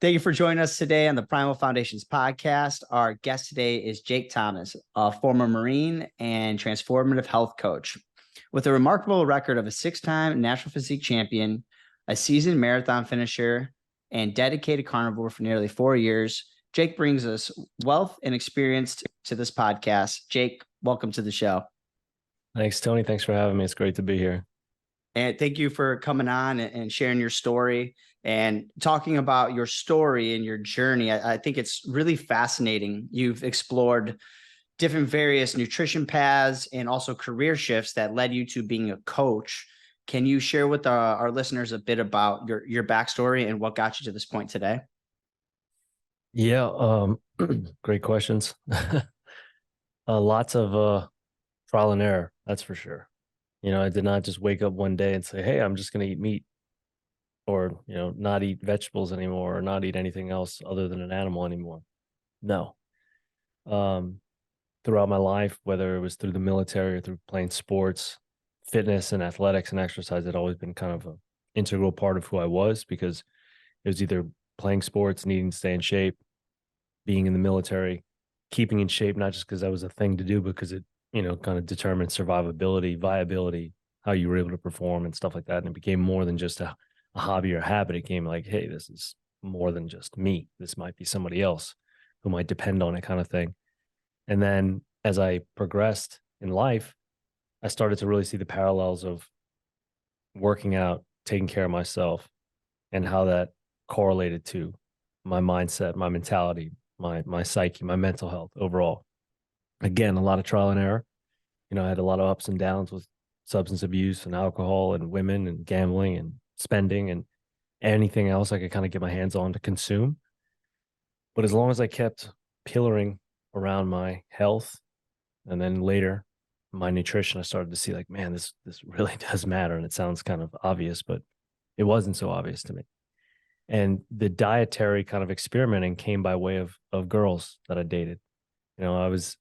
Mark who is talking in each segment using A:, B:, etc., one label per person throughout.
A: Thank you for joining us today on the Primal Foundations podcast. Our guest today is Jake Thomas, a former Marine and transformative health coach. With a remarkable record of a 6-time national physique champion, a seasoned marathon finisher, and dedicated carnivore for nearly 4 years, Jake brings us wealth and experience to this podcast. Jake, welcome to the show.
B: Thanks, Tony. Thanks for having me. It's great to be here.
A: And thank you for coming on and sharing your story and talking about your story and your journey. I think it's really fascinating. You've explored different various nutrition paths and also career shifts that led you to being a coach. Can you share with our listeners a bit about your backstory and what got you to this point today?
B: Yeah, great questions. Lots of trial and error, that's for sure. I did not just wake up one day and say, hey, I'm just going to eat meat or, not eat vegetables anymore or not eat anything else other than an animal anymore. No. Throughout my life, whether it was through the military or through playing sports, fitness and athletics and exercise had always been kind of an integral part of who I was, because it was either playing sports, needing to stay in shape, being in the military, keeping in shape, not just because that was a thing to do, because it kind of determined survivability, viability, how you were able to perform and stuff like that. And it became more than just a hobby or a habit. It became like, hey, this is more than just me. This might be somebody else who might depend on it, kind of thing. And then as I progressed in life, I started to really see the parallels of working out, taking care of myself, and how that correlated to my mindset, my mentality, my psyche, my mental health overall. Again, a lot of trial and error. I had a lot of ups and downs with substance abuse and alcohol and women and gambling and spending and anything else I could kind of get my hands on to consume. But as long as I kept pillaring around my health and then later my nutrition, I started to see like, man, this really does matter. And it sounds kind of obvious, but it wasn't so obvious to me. And the dietary kind of experimenting came by way of girls that I dated. I was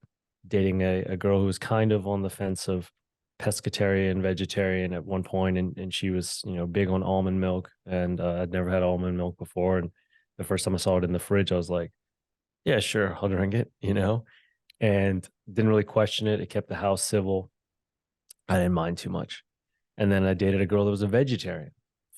B: dating a girl who was kind of on the fence of pescatarian, vegetarian at one point, and she was, big on almond milk, and I'd never had almond milk before. And the first time I saw it in the fridge, I was like, yeah, sure, I'll drink it, and didn't really question it. It kept the house civil. I didn't mind too much. And then I dated a girl that was a vegetarian,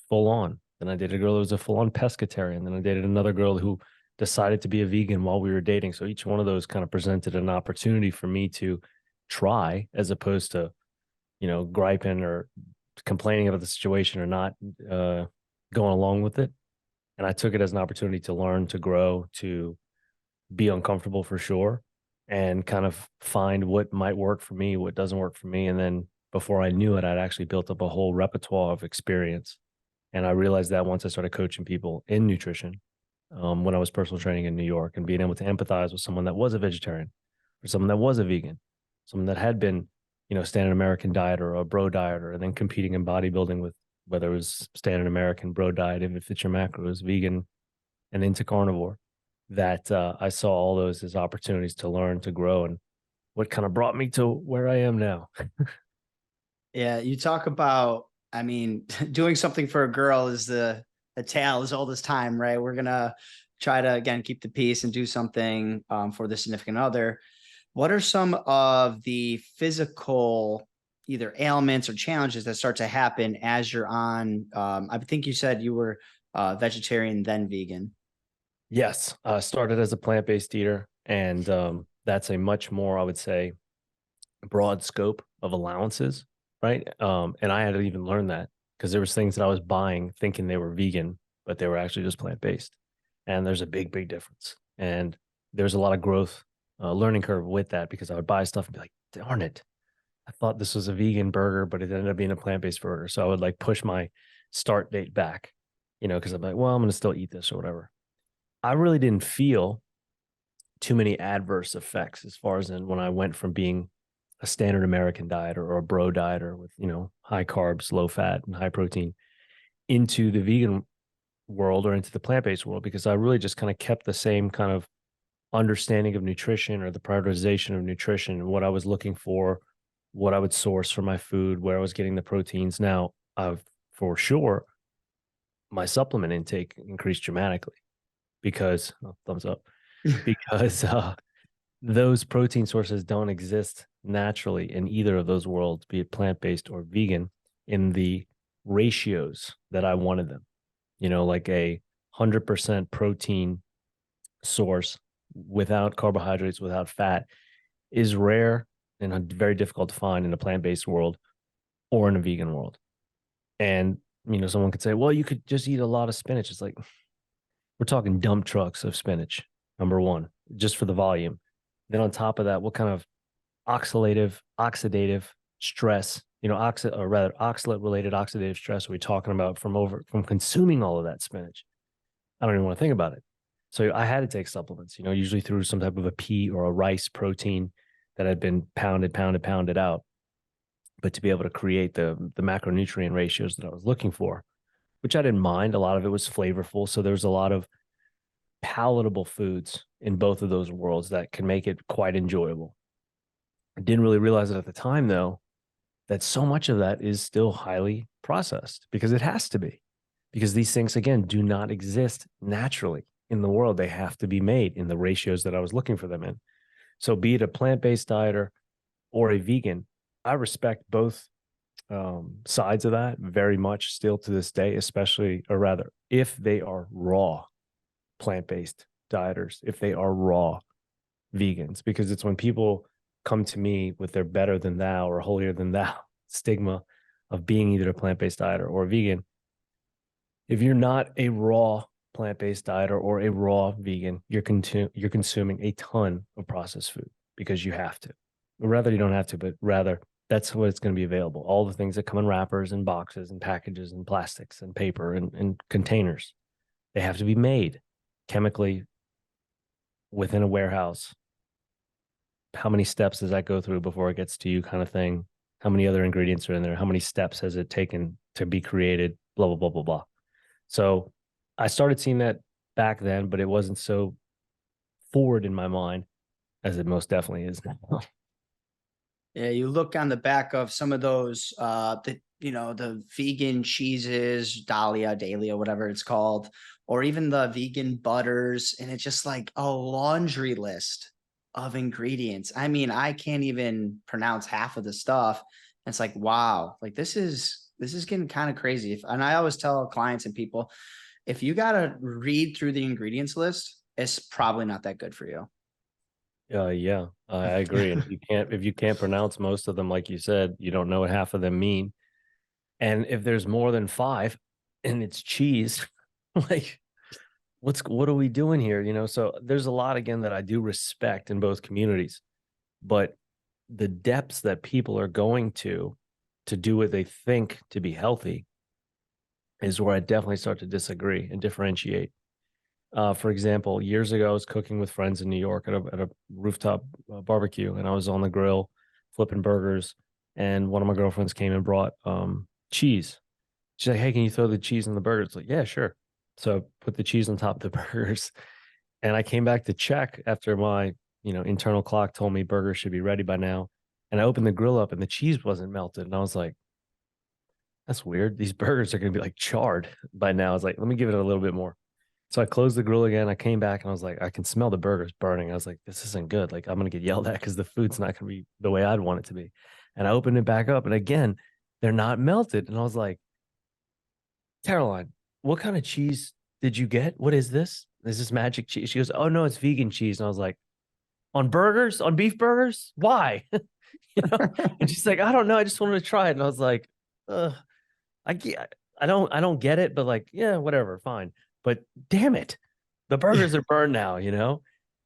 B: full on. Then I dated a girl that was a full on pescatarian. Then I dated another girl who decided to be a vegan while we were dating. So each one of those kind of presented an opportunity for me to try, as opposed to, griping or complaining about the situation or not going along with it. And I took it as an opportunity to learn, to grow, to be uncomfortable for sure, and kind of find what might work for me, what doesn't work for me. And then before I knew it, I'd actually built up a whole repertoire of experience. And I realized that once I started coaching people in nutrition, when I was personal training in New York, and being able to empathize with someone that was a vegetarian or someone that was a vegan, someone that had been, standard American diet or a bro dieter, and then competing in bodybuilding with whether it was standard American bro diet, if it fits your macros, vegan, and into carnivore, that I saw all those as opportunities to learn, to grow, and what kind of brought me to where I am now.
A: Yeah, you talk about, doing something for a girl is the tale is all this time, right? We're gonna try to again keep the peace and do something for the significant other. What are some of the physical either ailments or challenges that start to happen as you're on? I think you said you were vegetarian then vegan.
B: Yes, started as a plant-based eater, and that's a much more, I would say, broad scope of allowances, right? And I had to even learn that, because there was things that I was buying thinking they were vegan, but they were actually just plant-based. And there's a big, big difference. And there's a lot of growth, learning curve with that, because I would buy stuff and be like, darn it, I thought this was a vegan burger, but it ended up being a plant-based burger. So I would like push my start date back, because I'm like, well, I'm going to still eat this or whatever. I really didn't feel too many adverse effects as far as in when I went from being a standard American diet or a bro dieter with, high carbs, low fat, and high protein into the vegan world or into the plant-based world, because I really just kind of kept the same kind of understanding of nutrition, or the prioritization of nutrition, and what I was looking for, what I would source for my food, where I was getting the proteins. Now, I've for sure, my supplement intake increased dramatically. because thumbs up, because those protein sources don't exist naturally in either of those worlds, be it plant-based or vegan, in the ratios that I wanted them. Like 100% protein source without carbohydrates, without fat, is rare and very difficult to find in a plant-based world or in a vegan world. And someone could say, well, you could just eat a lot of spinach. It's like, we're talking dump trucks of spinach, number one, just for the volume. Then on top of that, what kind of oxidative stress, or rather oxalate related oxidative stress are we talking about from consuming all of that spinach? I don't even want to think about it. So I had to take supplements, usually through some type of a pea or a rice protein that had been pounded out. But to be able to create the macronutrient ratios that I was looking for, which I didn't mind. A lot of it was flavorful. So there's a lot of palatable foods in both of those worlds that can make it quite enjoyable. I didn't really realize it at the time, though, that so much of that is still highly processed, because it has to be, because these things, again, do not exist naturally in the world. They have to be made in the ratios that I was looking for them in. So be it a plant-based dieter or a vegan, I respect both sides of that very much still to this day, especially, or rather, if they are raw plant-based dieters, if they are raw vegans, because it's when people come to me with their better than thou or holier than thou stigma of being either a plant-based dieter or a vegan. If you're not a raw plant-based dieter or a raw vegan, you're consuming a ton of processed food because you have to. Or rather, you don't have to, but rather that's what it's going to be available. All the things that come in wrappers and boxes and packages and plastics and paper and containers, they have to be made chemically within a warehouse. How many steps does that go through before it gets to you, kind of thing? How many other ingredients are in there? How many steps has it taken to be created? Blah, blah, blah, blah, blah. So I started seeing that back then, but it wasn't so forward in my mind as it most definitely is now.
A: Yeah, you look on the back of some of those, the vegan cheeses, Dahlia, whatever it's called, or even the vegan butters, and it's just like a laundry list of ingredients. I mean, I can't even pronounce half of the stuff. It's like, wow, like this is getting kind of crazy. And I always tell clients and people, if you got to read through the ingredients list, it's probably not that good for you.
B: Yeah, I agree. And if you can't pronounce most of them, like you said, you don't know what half of them mean. And if there's more than five and it's cheese, like what are we doing here? So there's a lot, again, that I do respect in both communities, but the depths that people are going to do what they think to be healthy is where I definitely start to disagree and differentiate. For example, years ago, I was cooking with friends in New York at a rooftop barbecue, and I was on the grill flipping burgers, and one of my girlfriends came and brought cheese. She's like, "Hey, can you throw the cheese in the burgers?" It's like, "Yeah, sure." So I put the cheese on top of the burgers, and I came back to check after my internal clock told me burgers should be ready by now, and I opened the grill up, and the cheese wasn't melted, and I was like, "That's weird. These burgers are going to be like charred by now." I was like, "Let me give it a little bit more." So I closed the grill again. I came back and I was like, I can smell the burgers burning. I was like, this isn't good. Like, I'm going to get yelled at because the food's not going to be the way I'd want it to be. And I opened it back up. And again, they're not melted. And I was like, Caroline, what kind of cheese did you get? What is this? Is this magic cheese? She goes, oh, no, it's vegan cheese. And I was like, on burgers, on beef burgers? Why? And she's like, I don't know. I just wanted to try it. And I was like, I get, I don't get it, but like, yeah, whatever, fine. But damn it, the burgers are burned now.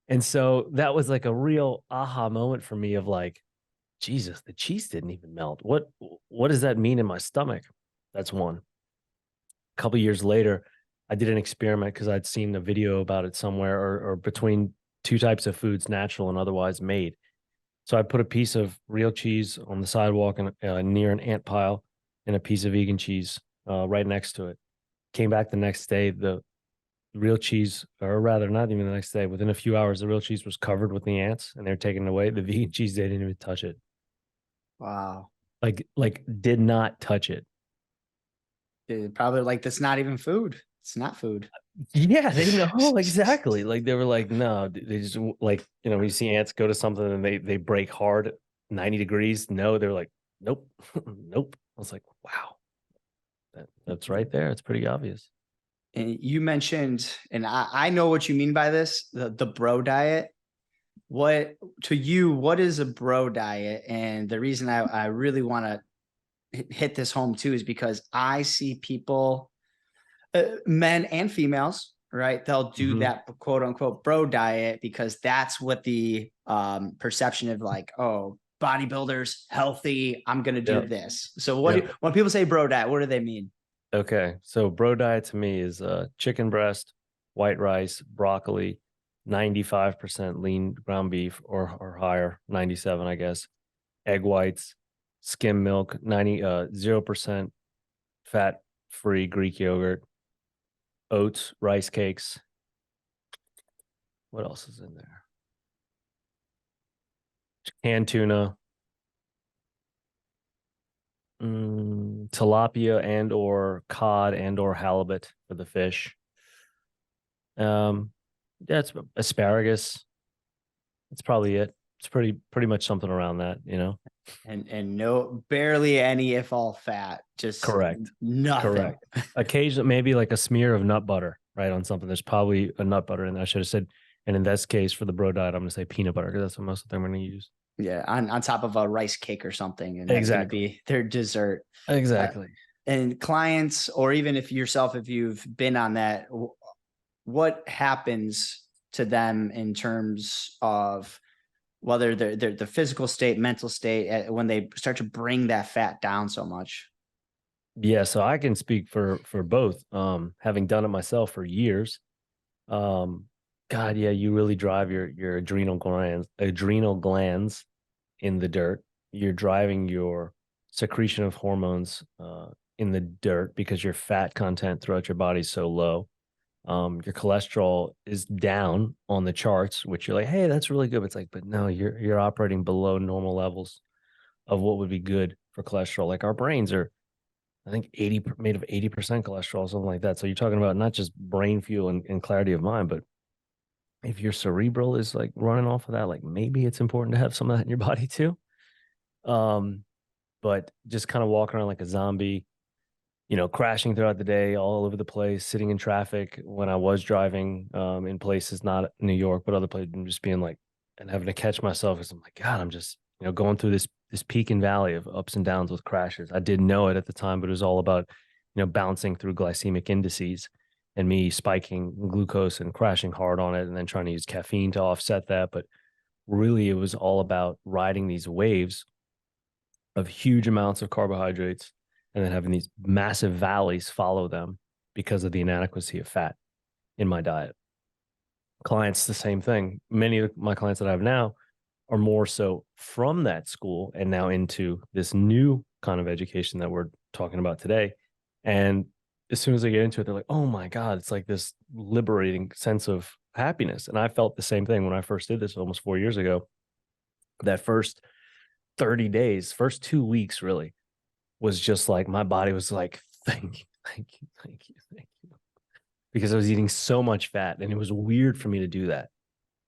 B: And so that was like a real aha moment for me of like, Jesus, the cheese didn't even melt. What does that mean in my stomach? That's one. A couple years later, I did an experiment because I'd seen a video about it somewhere, or between two types of foods, natural and otherwise made. So I put a piece of real cheese on the sidewalk and near an ant pile, and a piece of vegan cheese right next to it. Came back the next day, the real cheese, or rather, not even the next day, within a few hours, the real cheese was covered with the ants, and they're taking it away. The vegan cheese, they didn't even touch it.
A: Wow.
B: Like did not touch it.
A: Dude, probably like that's not even food. It's not food.
B: Yeah, they know exactly. Like they were like, no, they just like, when you see ants go to something and they break hard 90 degrees. No, they're like, nope, nope. I was like, wow, that's right there. It's pretty obvious.
A: And you mentioned, and I know what you mean by this, the bro diet. What to you, what is a bro diet? And the reason I really want to hit this home too is because I see people, men and females, right? They'll do
B: Mhm.
A: that quote unquote bro diet because that's what the perception of like, oh, bodybuilders healthy, I'm gonna do
B: Yep.
A: this. So what
B: Yep.
A: when people say bro diet, what do they mean?
B: Okay. So bro diet to me is chicken breast, white rice, broccoli, 95% lean ground beef or higher, 97, I guess. Egg whites, skim milk, 0% fat free Greek yogurt, oats, rice cakes. What else is in there? Canned tuna, tilapia and or cod and or halibut for the fish. Um, yeah, it's asparagus. That's probably it. It's pretty much something around that.
A: And no, barely any if all fat, just
B: Correct.
A: nothing.
B: Correct. Occasionally, maybe like a smear of nut butter, right, on something. There's probably a nut butter in there. I should have said, and in this case, for the bro diet, I'm going to say peanut butter because that's what most of them are going to use.
A: Yeah, on top of a rice cake or something, and that's going to
B: Exactly.
A: be their dessert. Uh,
B: Exactly.
A: and clients, or even if yourself, if you've been on that, what happens to them in terms of whether they're the physical state, mental state, when they start to bring that fat down so much?
B: Yeah, so I can speak for both. Having done it myself for years. Um, God, yeah, you really drive your adrenal glands in the dirt. You're driving your secretion of hormones in the dirt because your fat content throughout your body is so low. Your cholesterol is down on the charts, which you're like, hey, that's really good. But it's like, but no, you're operating below normal levels of what would be good for cholesterol. Like our brains are, I think, made of 80% cholesterol, something like that. So you're talking about not just brain fuel and clarity of mind, but if your cerebral is like running off of that, like maybe it's important to have some of that in your body too. Um, but just kind of walking around like a zombie, crashing throughout the day, all over the place, sitting in traffic when I was driving in places not New York, but other places, and just being like, and having to catch myself because I'm like, God, I'm just, going through this peak and valley of ups and downs with crashes. I didn't know it at the time, but it was all about, bouncing through glycemic indices and me spiking glucose and crashing hard on it and then trying to use caffeine to offset that. But really, it was all about riding these waves of huge amounts of carbohydrates and then having these massive valleys follow them because of the inadequacy of fat in my diet. Clients, the same thing. Many of my clients that I have now are more so from that school and now into this new kind of education that we're talking about today. And as soon as they get into it, they're like, oh my God, it's like this liberating sense of happiness. And I felt the same thing when I first did this almost 4 years ago. That first 30 days, first 2 weeks really was just like my body was like, thank you, thank you, thank you, thank you. Because I was eating so much fat and it was weird for me to do that.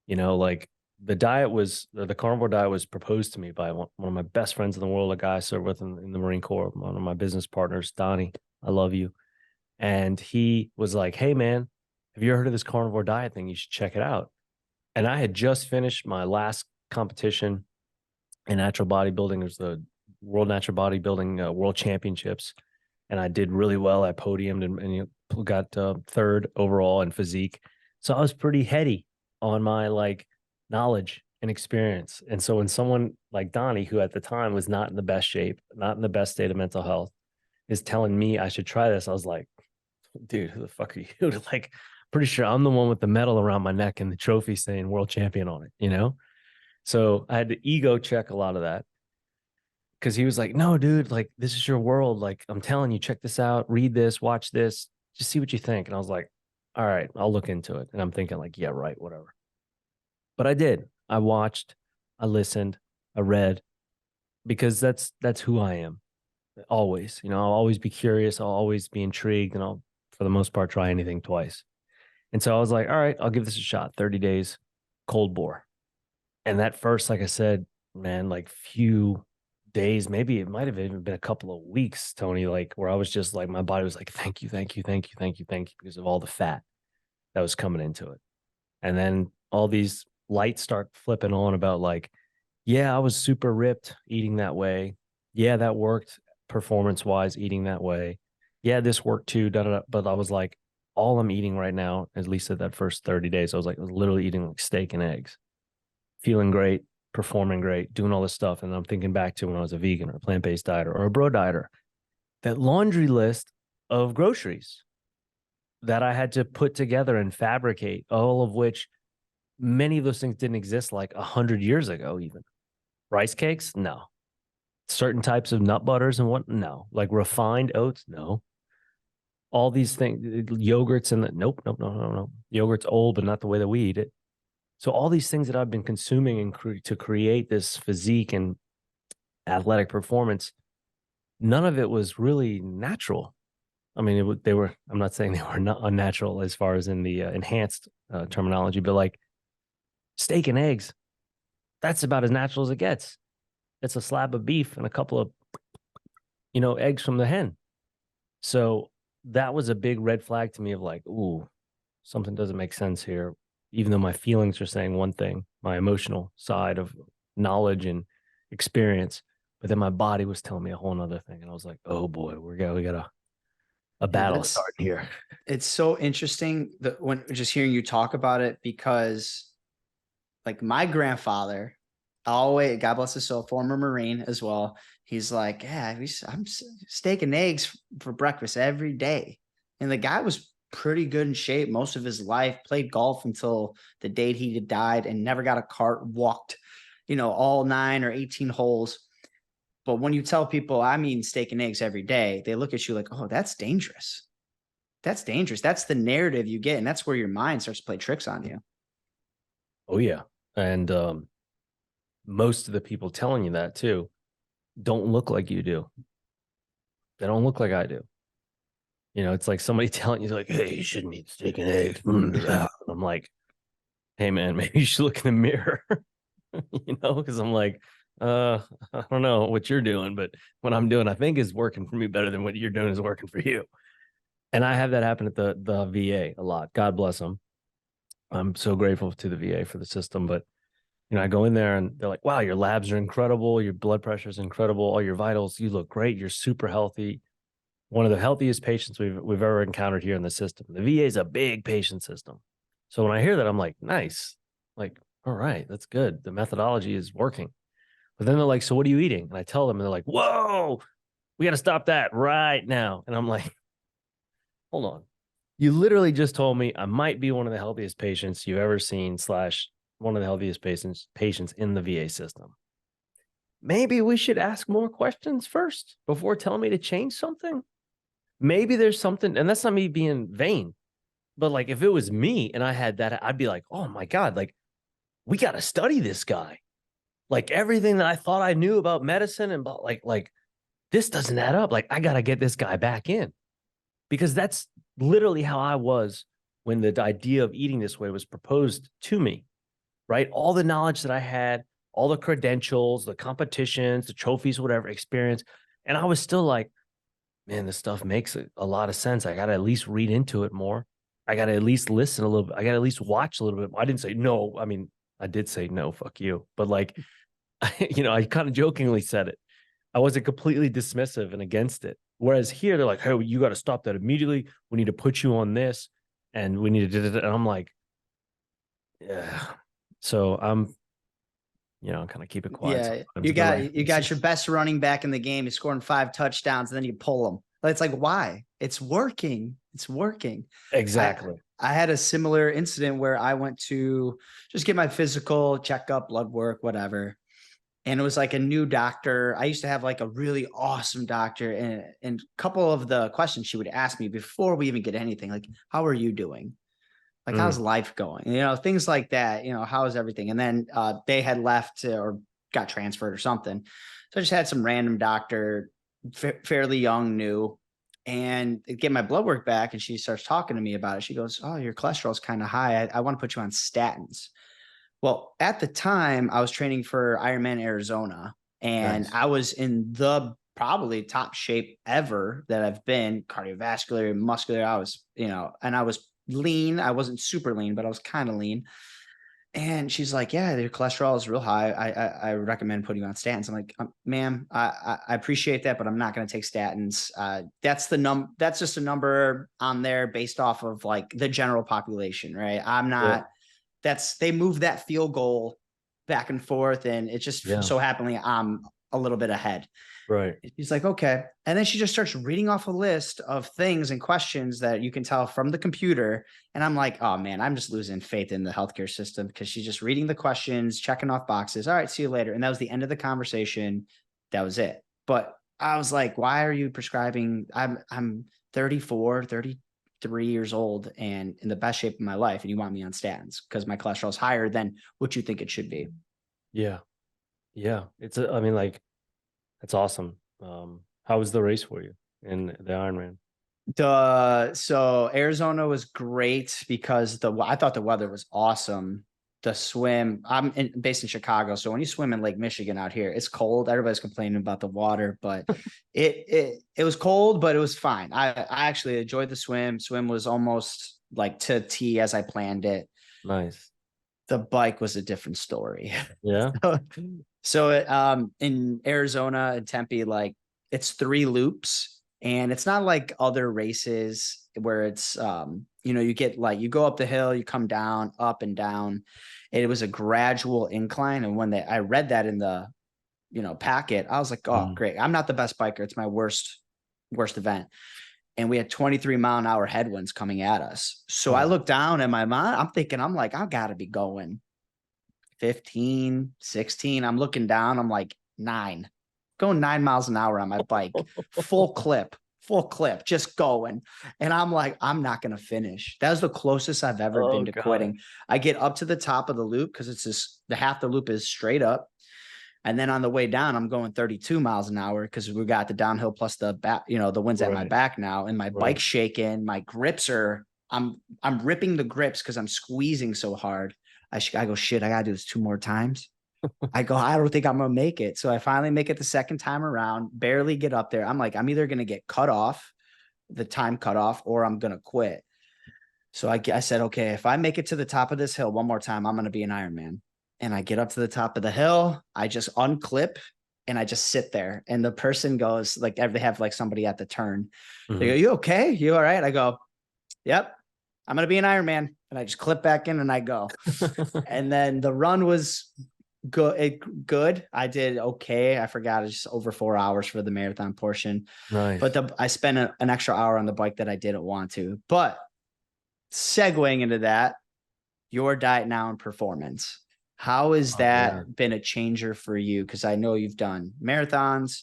B: Like the carnivore diet was proposed to me by one of my best friends in the world, a guy I served with in the Marine Corps, one of my business partners, Donnie. I love you. And he was like, hey, man, have you ever heard of this carnivore diet thing? You should check it out. And I had just finished my last competition in natural bodybuilding. It was the World Natural Bodybuilding World Championships, and I did really well. I podiumed and got third overall in physique. So I was pretty heady on my like knowledge and experience. And so when someone like Donnie, who at the time was not in the best shape, not in the best state of mental health, is telling me I should try this, I was like, dude, who the fuck are you? Like, pretty sure I'm the one with the medal around my neck and the trophy saying world champion on it. So I had to ego check a lot of that because he was like, no, dude, like this is your world. Like I'm telling you, check this out, read this, watch this, just see what you think. And I was like, all right, I'll look into it. And I'm thinking like, yeah, right, whatever. But I did. I watched, I listened, I read because that's who I am. Always, I'll always be curious. I'll always be intrigued, and I'll, for the most part, try anything twice. And so I was like, all right, I'll give this a shot. 30 days, cold bore. And that first, like I said, man, like few days, maybe it might have even been a couple of weeks, Tony, like where I was just like, my body was like, thank you, thank you, thank you, thank you, thank you, because of all the fat that was coming into it. And then all these lights start flipping on about like, yeah, I was super ripped eating that way. Yeah, that worked performance wise, eating that way. Yeah, this worked too. Da, da, da. But I was like, all I'm eating right now, at least at that first 30 days, I was literally eating like steak and eggs, feeling great, performing great, doing all this stuff. And I'm thinking back to when I was a vegan or a plant-based dieter or a bro dieter, that laundry list of groceries that I had to put together and fabricate, all of which many of those things didn't exist like 100 years ago, even. Rice cakes? No. Certain types of nut butters and what? No. Like refined oats? No. All these things, yogurts and nope, nope, no, no, no. Yogurt's old, but not the way that we eat it. So all these things that I've been consuming and to create this physique and athletic performance, none of it was really natural. I mean, they were. I'm not saying they were not unnatural as far as in the enhanced terminology, but like steak and eggs, that's about as natural as it gets. It's a slab of beef and a couple of, eggs from the hen. So that was a big red flag to me of like, ooh, something doesn't make sense here. Even though my feelings are saying one thing, my emotional side of knowledge and experience, but then my body was telling me a whole nother thing. And I was like, oh boy, we got a
A: Yeah,
B: battle starting here.
A: it's so interesting that when just hearing you talk about it, because like my grandfather, always, God bless his soul, former Marine as well. He's like, yeah, steak and eggs for breakfast every day. And the guy was pretty good in shape most of his life, played golf until the day he died and never got a cart, walked, all 9 or 18 holes. But when you tell people, I mean, steak and eggs every day, they look at you like, oh, that's dangerous. That's dangerous. That's the narrative you get. And that's where your mind starts to play tricks on you.
B: Oh yeah. And most of the people telling you that too don't look like you do. They don't look like I do. It's like somebody telling you like, hey, you shouldn't eat steak and eggs. I'm like, hey man, maybe you should look in the mirror, because I'm like, I don't know what you're doing, but what I'm doing, I think is working for me better than what you're doing is working for you. And I have that happen at the VA a lot. God bless them. I'm so grateful to the VA for the system, but I go in there and they're like, wow, your labs are incredible. Your blood pressure is incredible. All your vitals, you look great. You're super healthy. One of the healthiest patients we've ever encountered here in the system. The VA is a big patient system. So when I hear that, I'm like, nice. Like, all right, that's good. The methodology is working. But then they're like, so what are you eating? And I tell them, and they're like, whoa, we got to stop that right now. And I'm like, hold on. You literally just told me I might be one of the healthiest patients you've ever seen, slash one of the healthiest patients in the VA system. Maybe we should ask more questions first before telling me to change something. Maybe there's something, and that's not me being vain, but like if it was me and I had that, I'd be like, oh my God, like we got to study this guy. Like everything that I thought I knew about medicine and about like this doesn't add up. Like I got to get this guy back in, because that's literally how I was when the idea of eating this way was proposed to me, right? All the knowledge that I had, all the credentials, the competitions, the trophies, whatever experience. And I was still like, man, this stuff makes a lot of sense. I got to at least read into it more. I got to at least listen a little bit. I got to at least watch a little bit. I didn't say no. I mean, I did say no, fuck you. But like, I kind of jokingly said it. I wasn't completely dismissive and against it. Whereas here, they're like, hey, you got to stop that immediately. We need to put you on this. And we need to do it. And I'm like, yeah. So I'm, kind of keep it quiet
A: Yeah,
B: sometimes.
A: you
B: But
A: got
B: like,
A: you got your best running back in the game. He's scoring 5 touchdowns, and then you pull him. It's like, why? It's working. It's working. I
B: exactly.
A: I had a similar incident where I went to just get my physical checkup, blood work, whatever. And it was like a new doctor. I used to have like a really awesome doctor, and a couple of the questions she would ask me before we even get anything, like, how are you doing? Like, how's
B: Mm,
A: life going? Things like that. How is everything? And then they had left or got transferred or something. So I just had some random doctor, fairly young, new. and get my blood work back. And she starts talking to me about it. She goes, "Oh, your cholesterol's kind of high. I want to put you on statins." Well, at the time, I was training for Ironman Arizona, and
B: Nice.
A: I was in the probably top shape ever that I've been, cardiovascular, muscular. I was, and I was lean. I wasn't super lean, but I was kind of lean. And she's like, "Yeah, your cholesterol is real high. I recommend putting you on statins." I'm like, "Ma'am, I appreciate that, but I'm not going to take statins. That's the That's just a number on there based off of like the general population, right? I'm
B: Yeah.
A: not. They move that field goal back and forth, and it just
B: Yeah.
A: so happenly I'm a little bit ahead."
B: Right.
A: He's like, "Okay." And then she just starts reading off a list of things and questions that you can tell from the computer. And I'm like, "Oh man, I'm just losing faith in the healthcare system," because she's just reading the questions, checking off boxes. "All right, see you later." And that was the end of the conversation. That was it. But I was like, "Why are you prescribing?" I'm 34, 33 years old and in the best shape of my life. And you want me on statins because my cholesterol is higher than what you think it should be.
B: Yeah. Yeah. I mean, like, that's awesome. How was the race for you in the Ironman?
A: So Arizona was great because I thought the weather was awesome. The swim, based in Chicago, so when you swim in Lake Michigan out here, it's cold. Everybody's complaining about the water, but it was cold, but it was fine. I actually enjoyed the swim. Swim was almost like to T as I planned it.
B: Nice.
A: The bike was a different story.
B: Yeah.
A: so in Arizona and Tempe, like it's 3 loops, and it's not like other races where it's you get like you go up the hill, you come down, up and down. It was a gradual incline, and when I read that in the packet, I was like, "Oh,
B: Mm.
A: great! I'm not the best biker. It's my worst event." And we had 23-mile-an-hour headwinds coming at us. So I
B: Oh.
A: looked down at my mind. I'm thinking, I'm like, I gotta be going 15, 16. I'm looking down. I'm like 9, going 9 miles an hour on my bike, full clip, just going. And I'm like, I'm not going to finish. That was the closest I've ever
B: Oh
A: been to
B: God.
A: quitting. I get up to the top of the loop because the half the loop is straight up. And then on the way down, I'm going 32 miles an hour because we got the downhill plus the back, the wind's at my
B: Right.
A: back now, and my
B: Right.
A: bike's shaking. My grips I'm ripping the grips because I'm squeezing so hard. I go, "Shit, I gotta do this 2 more times." I go, "I don't think I'm gonna make it." So I finally make it the second time around, barely get up there. I'm like, I'm either gonna get cut off, the time cut off, or I'm gonna quit. So I said, "Okay, if I make it to the top of this hill one more time, I'm going to be an Ironman." And I get up to the top of the hill. I just unclip and I just sit there. And the person goes, like, they have like somebody at the turn. They go,
B: Mhm.
A: "You okay? You all right?" I go, "Yep, I'm going to be an Ironman." And I just clip back in and I go. And then the run was good. I did okay. I forgot it's just over 4 hours for the marathon portion, but
B: Nice.
A: I spent an extra hour on the bike that I didn't want to. But segueing into that, your diet now and performance. How has
B: Oh yeah.
A: that been a changer for you? Because I know you've done marathons,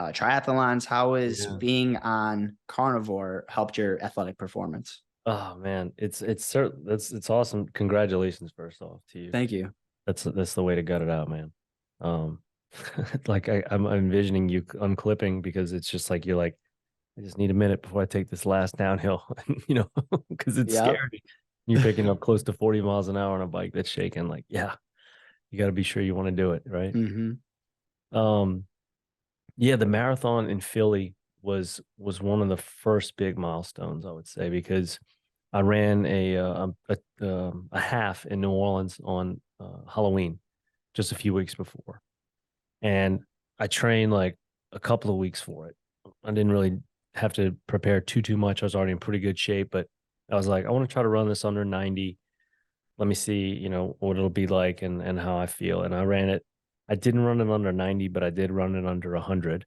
A: triathlons. How has
B: Yeah.
A: being on carnivore helped your athletic performance?
B: Oh man, it's awesome. Congratulations, first off, to you.
A: Thank you.
B: That's the way to gut it out, man. Um, like I'm envisioning you unclipping because it's just like you're like, I just need a minute before I take this last downhill, because it's
A: Yep.
B: scary. You're picking up close to 40 miles an hour on a bike that's shaking. Like, yeah, you got to be sure you want to do it, right?
A: Mm-hmm.
B: Um, yeah, the marathon in Philly was one of the first big milestones, I would say, because I ran a half in New Orleans on Halloween just a few weeks before, and I trained like a couple of weeks for it. I didn't really have to prepare too much. I was already in pretty good shape, but I was like, I want to try to run this under 90. Let me see, what it'll be like and how I feel. And I ran it. I didn't run it under 90, but I did run it under 100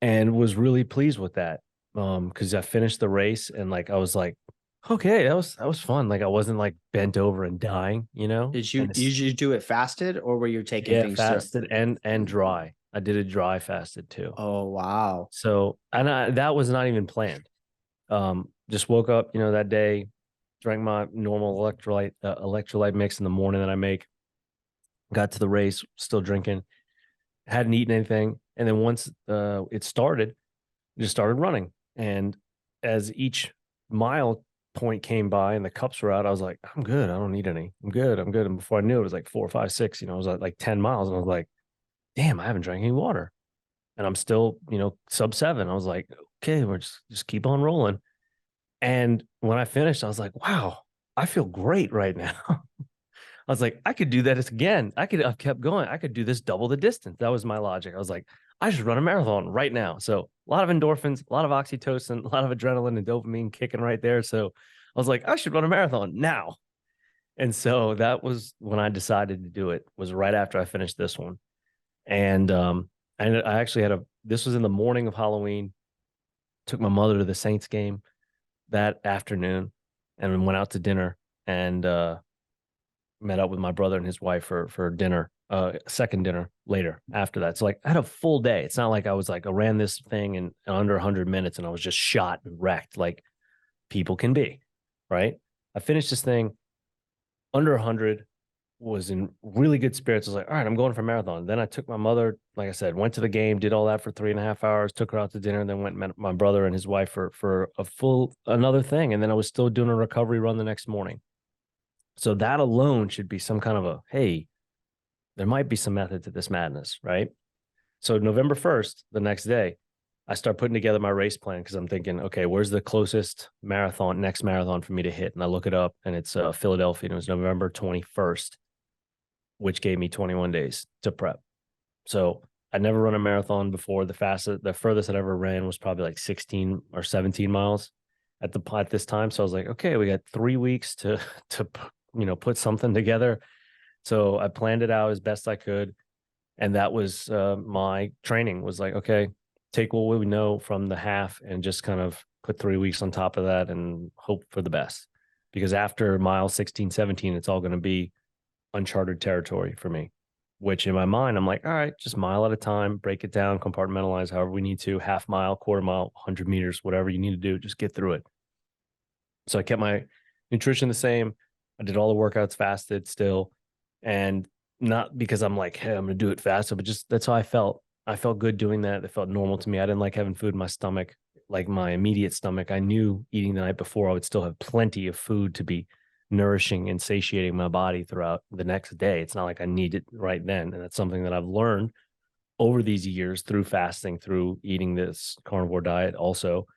B: and was really pleased with that. Because I finished the race and like I was like, okay, that was fun. Like I wasn't like bent over and dying,
A: Did you
B: and it's
A: usually do it fasted, or were you taking
B: yeah,
A: things through?
B: fasted and dry. I did a dry fasted too.
A: Oh, wow.
B: So that was not even planned. Just woke up, that day, drank my normal electrolyte mix in the morning that I make. Got to the race, still drinking, hadn't eaten anything, and then once it started, just started running. And as each mile point came by and the cups were out, I was like, I'm good. I don't need any. I'm good. I'm good. And before I knew it, was like 4, 5, 6, I was at like 10 miles and I was like, damn, I haven't drank any water. And I'm still, sub 7. I was like, okay, we're just keep on rolling. And when I finished, I was like, wow, I feel great right now. I was like, I could do that again. I've kept going. I could do this double the distance. That was my logic. I was like, I should run a marathon right now. So a lot of endorphins, a lot of oxytocin, a lot of adrenaline and dopamine kicking right there. So I was like, I should run a marathon now. And so that was when I decided to do it, was right after I finished this one. And I actually this was in the morning of Halloween, took my mother to the Saints game that afternoon and went out to dinner and met up with my brother and his wife for dinner, second dinner later after that. So like I had a full day. It's not like I was like, I ran this thing in under 100 minutes and I was just shot and wrecked like people can be, right? I finished this thing under 100, was in really good spirits. I was like, all right, I'm going for a marathon. Then I took my mother, like I said, went to the game, did all that for 3.5 hours, took her out to dinner, and then went and met my brother and his wife for a full another thing. And then I was still doing a recovery run the next morning. So that alone should be some kind of a, hey, there might be some method to this madness, right? So November 1st, the next day, I start putting together my race plan because I'm thinking, okay, where's the closest next marathon for me to hit? And I look it up and it's Philadelphia, and it was November 21st, which gave me 21 days to prep. So I'd never run a marathon before. The furthest I'd ever ran was probably like 16 or 17 miles at this time. So I was like, okay, we got 3 weeks to put something together. So I planned it out as best I could. And that was my training, was like, okay, take what we know from the half and just kind of put 3 weeks on top of that and hope for the best. Because after mile 16, 17, it's all going to be uncharted territory for me, which in my mind, I'm like, all right, just mile at a time, break it down, compartmentalize however we need to, half mile, quarter mile, 100 meters, whatever you need to do, just get through it. So I kept my nutrition the same. I did all the workouts fasted still. And not because I'm like, hey, I'm going to do it faster, but just that's how I felt. I felt good doing that. It felt normal to me. I didn't like having food in my stomach, like my immediate stomach. I knew eating the night before, I would still have plenty of food to be nourishing and satiating my body throughout the next day. It's not like I need it right then. And that's something that I've learned over these years through fasting, through eating this carnivore diet, also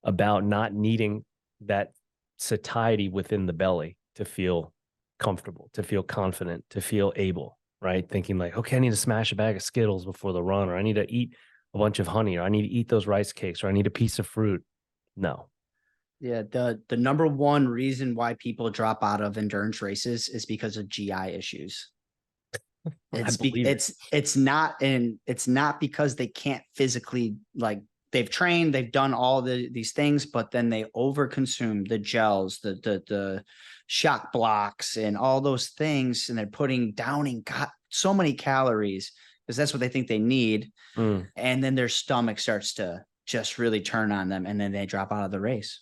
B: about not needing that satiety within the belly to feel comfortable, to feel confident, to feel able, right? Thinking like, okay, I need to smash a bag of Skittles before the run, or I need to eat a bunch of honey, or I need to eat those rice cakes, or I need a piece of fruit. No.
A: Yeah, the number one reason why people drop out of endurance races is because of GI issues.
B: I believe
A: It's not because they can't physically, like, they've trained, they've done all these things, but then they overconsume the gels, the shock blocks and all those things, and they're downing so many calories because that's what they think they need. And then their stomach starts to just really turn on them, and then they drop out of the race.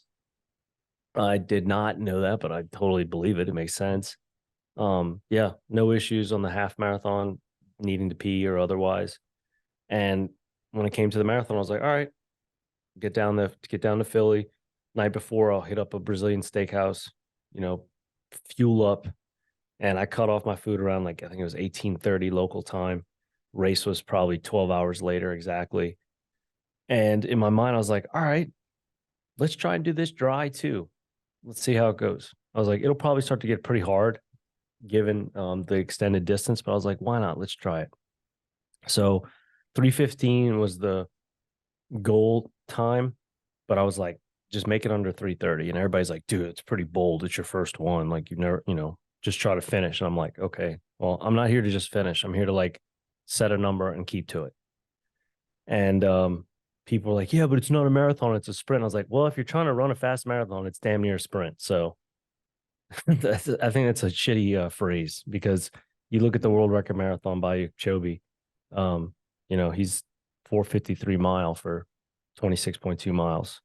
B: I did not know that, but I totally believe it. It makes sense. Yeah, no issues on the half marathon, needing to pee or otherwise. And when it came to the marathon, I was like, all right, get down to Philly. Night before, I'll hit up a Brazilian steakhouse, fuel up. And I cut off my food around, like, I think it was 18:30 local time. Race was probably 12 hours later exactly. And in my mind, I was like, all right, let's try and do this dry too. Let's see how it goes. I was like, it'll probably start to get pretty hard given the extended distance, but I was like, why not? Let's try it. So 3:15 was the goal time, but I was like, just make it under 3:30. And everybody's like, dude, it's pretty bold. It's your first one. Like, you've never, just try to finish. And I'm like, okay, well, I'm not here to just finish. I'm here to like set a number and keep to it. And people were like, yeah, but it's not a marathon, it's a sprint. I was like, well, if you're trying to run a fast marathon, it's damn near a sprint. So I think that's a shitty phrase, because you look at the world record marathon by Chobe, he's 4:53 mile for 26.2 miles.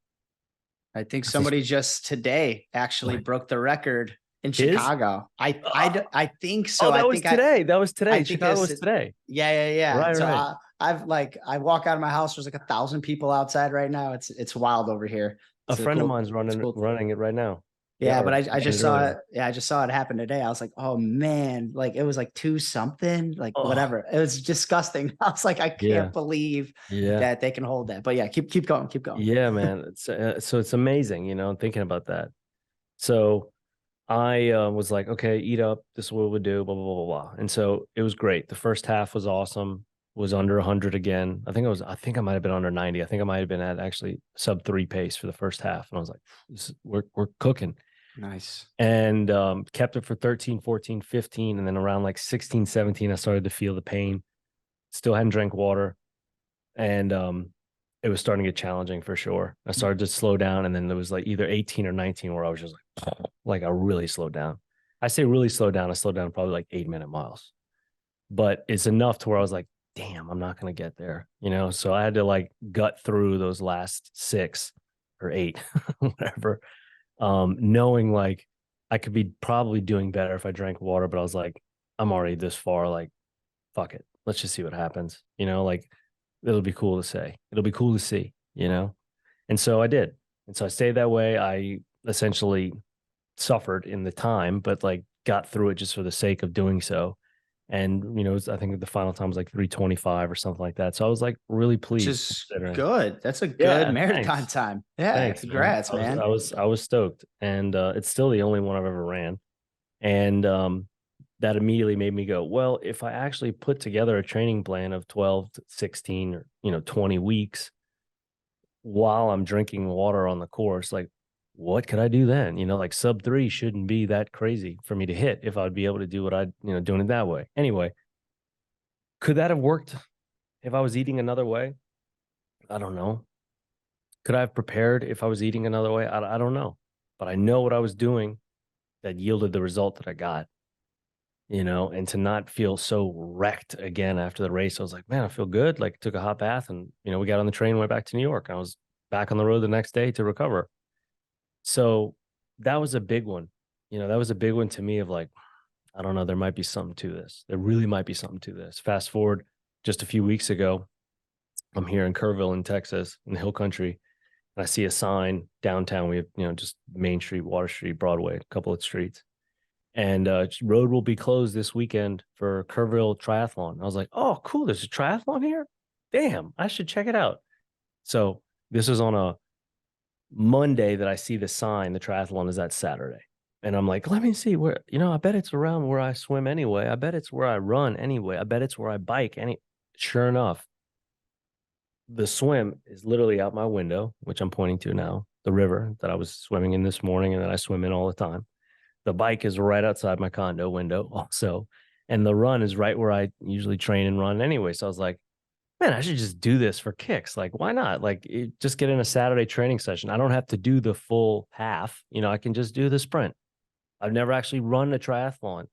A: I think somebody just today actually broke the record in Chicago. I think so.
B: Oh, that
A: I
B: was
A: think
B: today. That was today.
A: I think
B: Chicago was today.
A: Yeah.
B: Right,
A: So
B: right.
A: I walk out of my house. There's like 1,000 people outside right now. It's wild over here.
B: A
A: It's a
B: friend of
A: cool,
B: mine's
A: it's
B: running
A: cool.
B: running it right now. Yeah,
A: Yeah, but
B: or
A: I
B: ran
A: just
B: it
A: saw
B: earlier.
A: it. Yeah, I just saw it happen today. I was like, oh man, like it was like two something, like
B: Oh,
A: whatever. It was disgusting. I was like, I
B: yeah,
A: can't believe
B: yeah,
A: that they can hold that. But yeah, keep going, keep going.
B: yeah, man. So it's amazing, thinking about that. So I was like, okay, eat up. This is what we do. Blah blah blah blah blah. And so it was great. The first half was awesome. Was under 100 again. I think I might have been under 90. I think I might have been at actually sub 3 pace for the first half. And I was like, we're cooking.
A: Nice.
B: And kept it for 13, 14, 15. And then around like 16, 17, I started to feel the pain. Still hadn't drank water. And it was starting to get challenging for sure. I started to slow down. And then there was like either 18 or 19 where I was just like I really slowed down. I say really slowed down. I slowed down probably like 8-minute miles, but it's enough to where I was like, damn, I'm not going to get there, So I had to like gut through those last 6 or 8, whatever, knowing like I could be probably doing better if I drank water, but I was like, I'm already this far. Like, fuck it. Let's just see what happens. Like it'll be cool to say. It'll be cool to see. And so I did. And so I stayed that way. I essentially suffered in the time, but like got through it just for the sake of doing so. And I think the final time was like 3:25 or something like that. So I was like really
A: Which
B: pleased
A: is
B: considering.
A: good. That's a good
B: Yeah,
A: marathon
B: thanks.
A: time. Yeah,
B: Thanks, man.
A: congrats,
B: I was
A: man.
B: I was I was stoked. And it's still the only one I've ever ran. And that immediately made me go, well, if I actually put together a training plan of 12 to 16 or 20 weeks while I'm drinking water on the course, like what could I do then? Like sub 3 shouldn't be that crazy for me to hit if I'd be able to do what doing it that way. Anyway, could that have worked if I was eating another way? I don't know. Could I have prepared if I was eating another way? I don't know. But I know what I was doing that yielded the result that I got, and to not feel so wrecked again after the race. I was like, man, I feel good. Like took a hot bath and, we got on the train, went back to New York. I was back on the road the next day to recover. So that was a big one. That was a big one to me of like, I don't know, there might be something to this. There really might be something to this. Fast forward just a few weeks ago, I'm here in Kerrville in Texas in the hill country. And I see a sign downtown. We have, just Main Street, Water Street, Broadway, a couple of streets. And road will be closed this weekend for Kerrville Triathlon. I was like, oh, cool. There's a triathlon here. Damn, I should check it out. So this was on a Monday that I see the sign. The triathlon is that Saturday. And I'm like, let me see where, I bet it's around where I swim anyway. I bet it's where I run anyway. I bet it's where I bike. Sure enough, the swim is literally out my window, which I'm pointing to now, the river that I was swimming in this morning and that I swim in all the time. The bike is right outside my condo window also. And the run is right where I usually train and run anyway. So I was like, man, I should just do this for kicks. Like, why not? Like, just get in a Saturday training session. I don't have to do the full half. I can just do the sprint. I've never actually run a triathlon,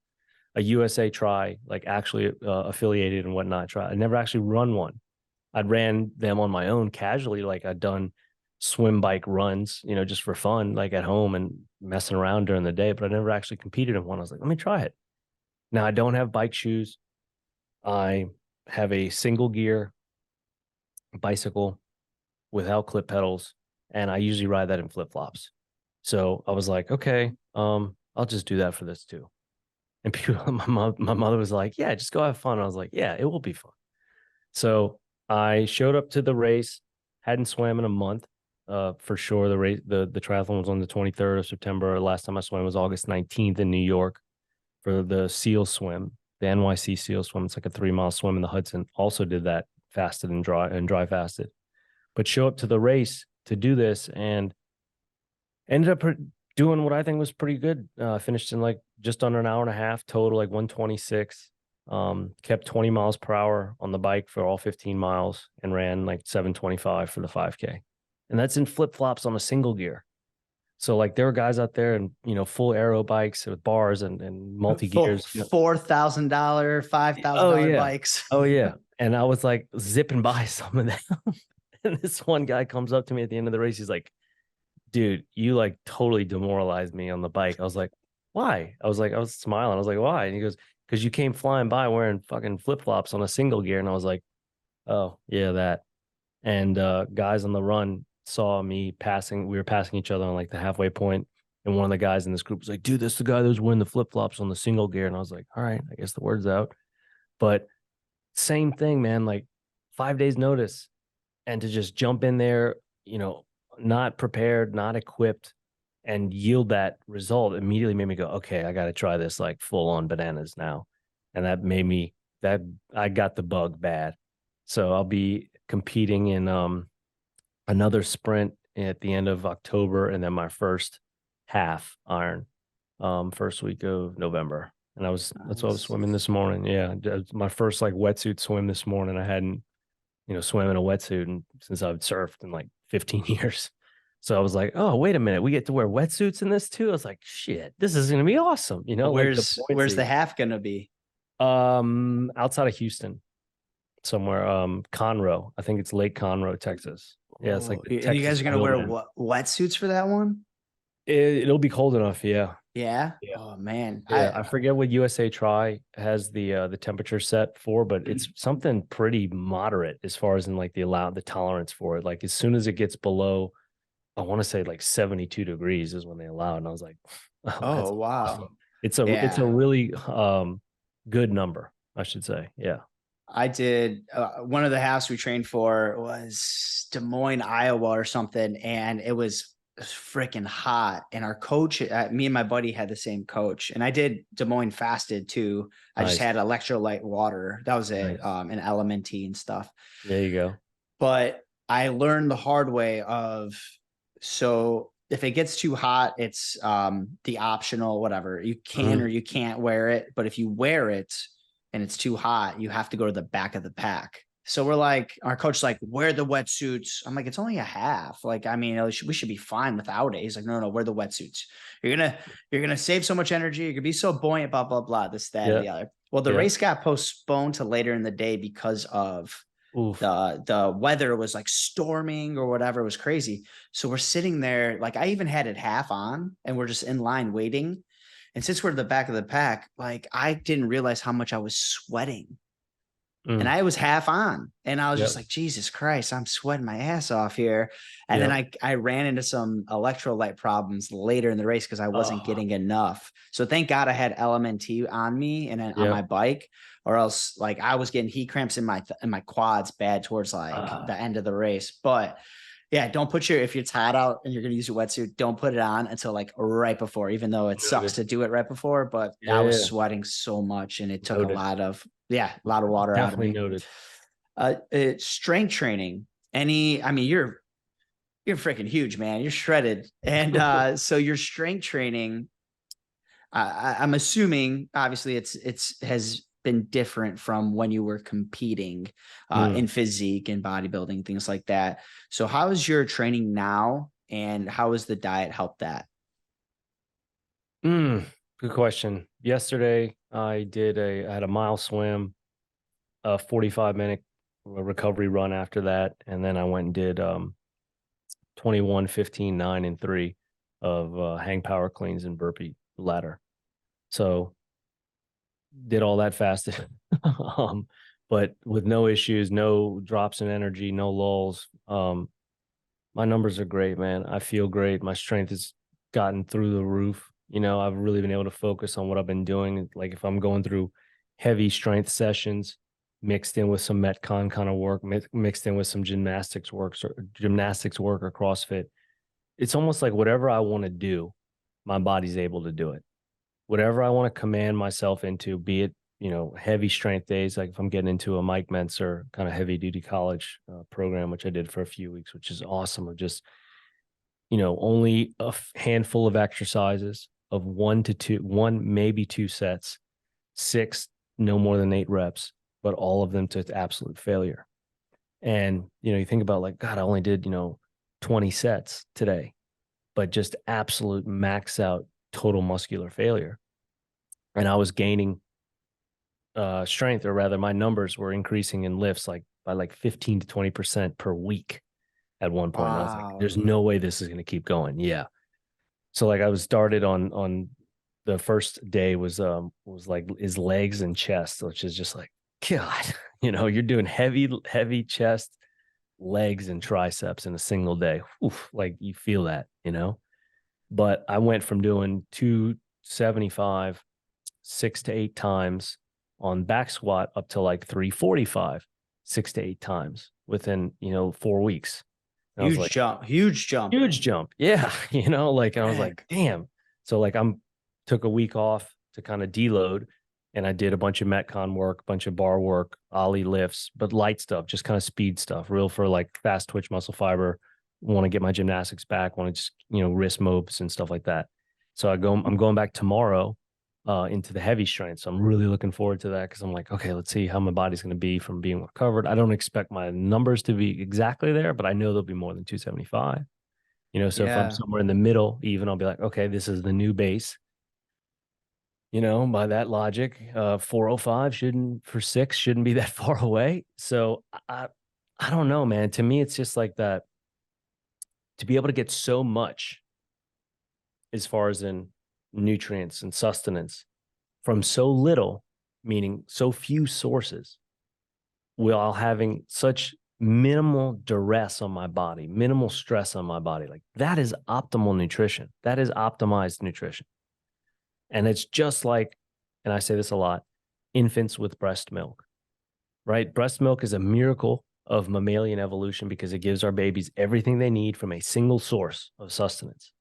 B: a USA try, like actually affiliated and whatnot. Try. I never actually run one. I'd ran them on my own casually. Like I'd done swim bike runs, just for fun, like at home and messing around during the day, but I never actually competed in one. I was like, let me try it. Now I don't have bike shoes. I have a single gear bicycle without clip pedals, and I usually ride that in flip flops. So I was like, okay, I'll just do that for this too. And people, my mother was like, yeah, just go have fun. I was like, yeah, it will be fun. So I showed up to the race, hadn't swam in a month. For sure. The triathlon was on the 23rd of September. Last time I swam was August 19th in New York for the SEAL swim, the NYC SEAL swim. It's like a 3-mile swim in the Hudson. Also did that fasted and dry fasted. But show up to the race to do this and ended up doing what I think was pretty good. Finished in like just under an hour and a half total, like 126. Kept 20 miles per hour on the bike for all 15 miles and ran like 725 for the 5K. And that's in flip flops on a single gear. So like there were guys out there and full aero bikes with bars and multi
A: Full
B: gears.
A: $4,000, five thousand
B: Oh
A: dollar
B: yeah.
A: bikes.
B: Oh yeah. And I was like zipping by some of them. And this one guy comes up to me at the end of the race. He's like, dude, you like totally demoralized me on the bike. I was like, why? I was smiling. I was like, why? And he goes, because you came flying by wearing fucking flip flops on a single gear. And I was like, Oh, yeah, that. And guys on the run saw me passing. We were passing each other on like the halfway point, and one of the guys in this group was like, "Dude, this is the guy that was wearing the flip flops on the single gear." And I was like, "All right, I guess the word's out." But same thing, man. Like 5 days notice, and to just jump in there, not prepared, not equipped, and yield that result immediately made me go, "Okay, I got to try this like full on bananas now," and that I got the bug bad. So I'll be competing in another sprint at the end of October, and then my first half iron first week of November. And that's what I was
A: Nice.
B: swimming this morning. Yeah, my first like wetsuit swim this morning. I hadn't swim in a wetsuit and since I've surfed in like 15 years. So I was like, oh, wait a minute, we get to wear wetsuits in this too. I was like, shit, this is gonna be awesome. Like the
A: Where's the
B: buoyancy.
A: half gonna be?
B: Outside of Houston, somewhere, Conroe. I think it's Lake Conroe, Texas. Yeah, it's like
A: Oh,
B: the
A: and you
B: Texas
A: guys are gonna wear
B: wilderness.
A: what wetsuits for that one?
B: It'll be cold enough, yeah.
A: Yeah.
B: Yeah.
A: Oh man.
B: Yeah, I forget what USA Try has the temperature set for, but it's something pretty moderate as far as in like the tolerance for it. Like as soon as it gets below, I want to say like 72 degrees is when they allow it. And I was like, oh, that's
A: Oh wow.
B: awesome. It's a
A: Yeah.
B: really good number, I should say. Yeah.
A: I did one of the halves we trained for was Des Moines, Iowa or something, and it was freaking hot. And our coach, me and my buddy had the same coach, and I did Des Moines fasted too. I just
B: Nice.
A: had electrolyte water. That was it,
B: Nice.
A: and LMNT and stuff.
B: There you go.
A: But I learned the hard way of so if it gets too hot, it's the optional whatever. You can or
B: Mhm.
A: you can't wear it, but if you wear it and it's too hot, you have to go to the back of the pack. So we're like, our coach's like, wear the wetsuits. I'm like, it's only a half. Like, I mean, we should be fine without it. He's like, no, wear the wetsuits. You're gonna save so much energy. You're gonna be so buoyant, blah, blah, blah, this, that, and
B: Yeah.
A: the other. Well, the
B: Yeah.
A: race got postponed to later in the day because of
B: Oof.
A: the weather was like storming or whatever. It was crazy. So we're sitting there, like I even had it half on and we're just in line waiting. And since we're at the back of the pack, like I didn't realize how much I was sweating. And
B: Mm.
A: I was half on. And I was just
B: Yep.
A: like, Jesus Christ, I'm sweating my ass off here. And then
B: Yep.
A: I ran into some electrolyte problems later in the race because I wasn't
B: Oh,
A: getting enough. So thank God I had LMNT on me and then on my
B: yep.
A: bike, or else like I was getting heat cramps in my quads bad towards like the end of the race. But yeah, don't put if it's hot out and you're going to use your wetsuit, don't put it on until like right before, even though it sucks
B: Noted.
A: to do it right before. But I was
B: Yeah.
A: sweating so much and it took
B: Noted.
A: a lot of water out of
B: Definitely
A: me.
B: noted.
A: Strength training. I mean, you're freaking huge, man. You're shredded. And so your strength training, I'm assuming obviously it's has been different from when you were competing
B: Mm.
A: in physique and bodybuilding, things like that. So how is your training now and how has the diet helped that?
B: Good question. Yesterday, I had a mile swim, a 45-minute recovery run after that, and then I went and did 21, 15, 9, and 3 of hang power cleans and burpee ladder. So did all that fasted, but with no issues, no drops in energy, no lulls. My numbers are great, man. I feel great. My strength has gotten through the roof. I've really been able to focus on what I've been doing. Like if I'm going through heavy strength sessions, mixed in with some Metcon kind of work, mixed in with some gymnastics work or CrossFit, it's almost like whatever I want to do, my body's able to do it. Whatever I want to command myself into, be it, heavy strength days, like if I'm getting into a Mike Mentzer kind of heavy duty college program, which I did for a few weeks, which is awesome. Of just, only a handful of exercises of one, maybe two sets, six, no more than 8 reps, but all of them to absolute failure. And, you think about like, God, I only did, 20 sets today, but just absolute max out total muscular failure. And I was gaining strength, or rather my numbers were increasing in lifts like by like 15 to 20% per week at one point. And I was like,
A: Wow.
B: there's no way this is going to keep going. Yeah. So like I was started on the first day was like his legs and chest, which is just like, God, You're doing heavy chest, legs, and triceps in a single day. Oof, like you feel that. But I went from doing 275 6 to 8 times on back squat up to like 345 6 to 8 times within 4 weeks. And I was
A: Huge
B: like,
A: jump, huge jump.
B: huge jump. Yeah. Like I was
A: Heck.
B: like, damn. So like I'm took a week off to kind of deload, and I did a bunch of Metcon work, a bunch of bar work, Ollie lifts, but light stuff, just kind of speed stuff, real for like fast twitch muscle fiber. Want to get my gymnastics back, want to just, wrist mopes and stuff like that. So I'm going back tomorrow into the heavy strength. So I'm really looking forward to that because I'm like, okay, let's see how my body's going to be from being recovered. I don't expect my numbers to be exactly there, but I know they'll be more than 275. So if I'm
A: Yeah.
B: somewhere in the middle, even I'll be like, okay, this is the new base. By that logic, 405 shouldn't be that far away. So I don't know, man. To me, it's just like that to be able to get so much as far as in nutrients and sustenance from so little, meaning so few sources, while having such minimal duress on my body, minimal stress on my body. Like that is optimal nutrition. That is optimized nutrition. And it's just like, and I say this a lot, infants with breast milk, right? Breast milk is a miracle of mammalian evolution because it gives our babies everything they need from a single source of sustenance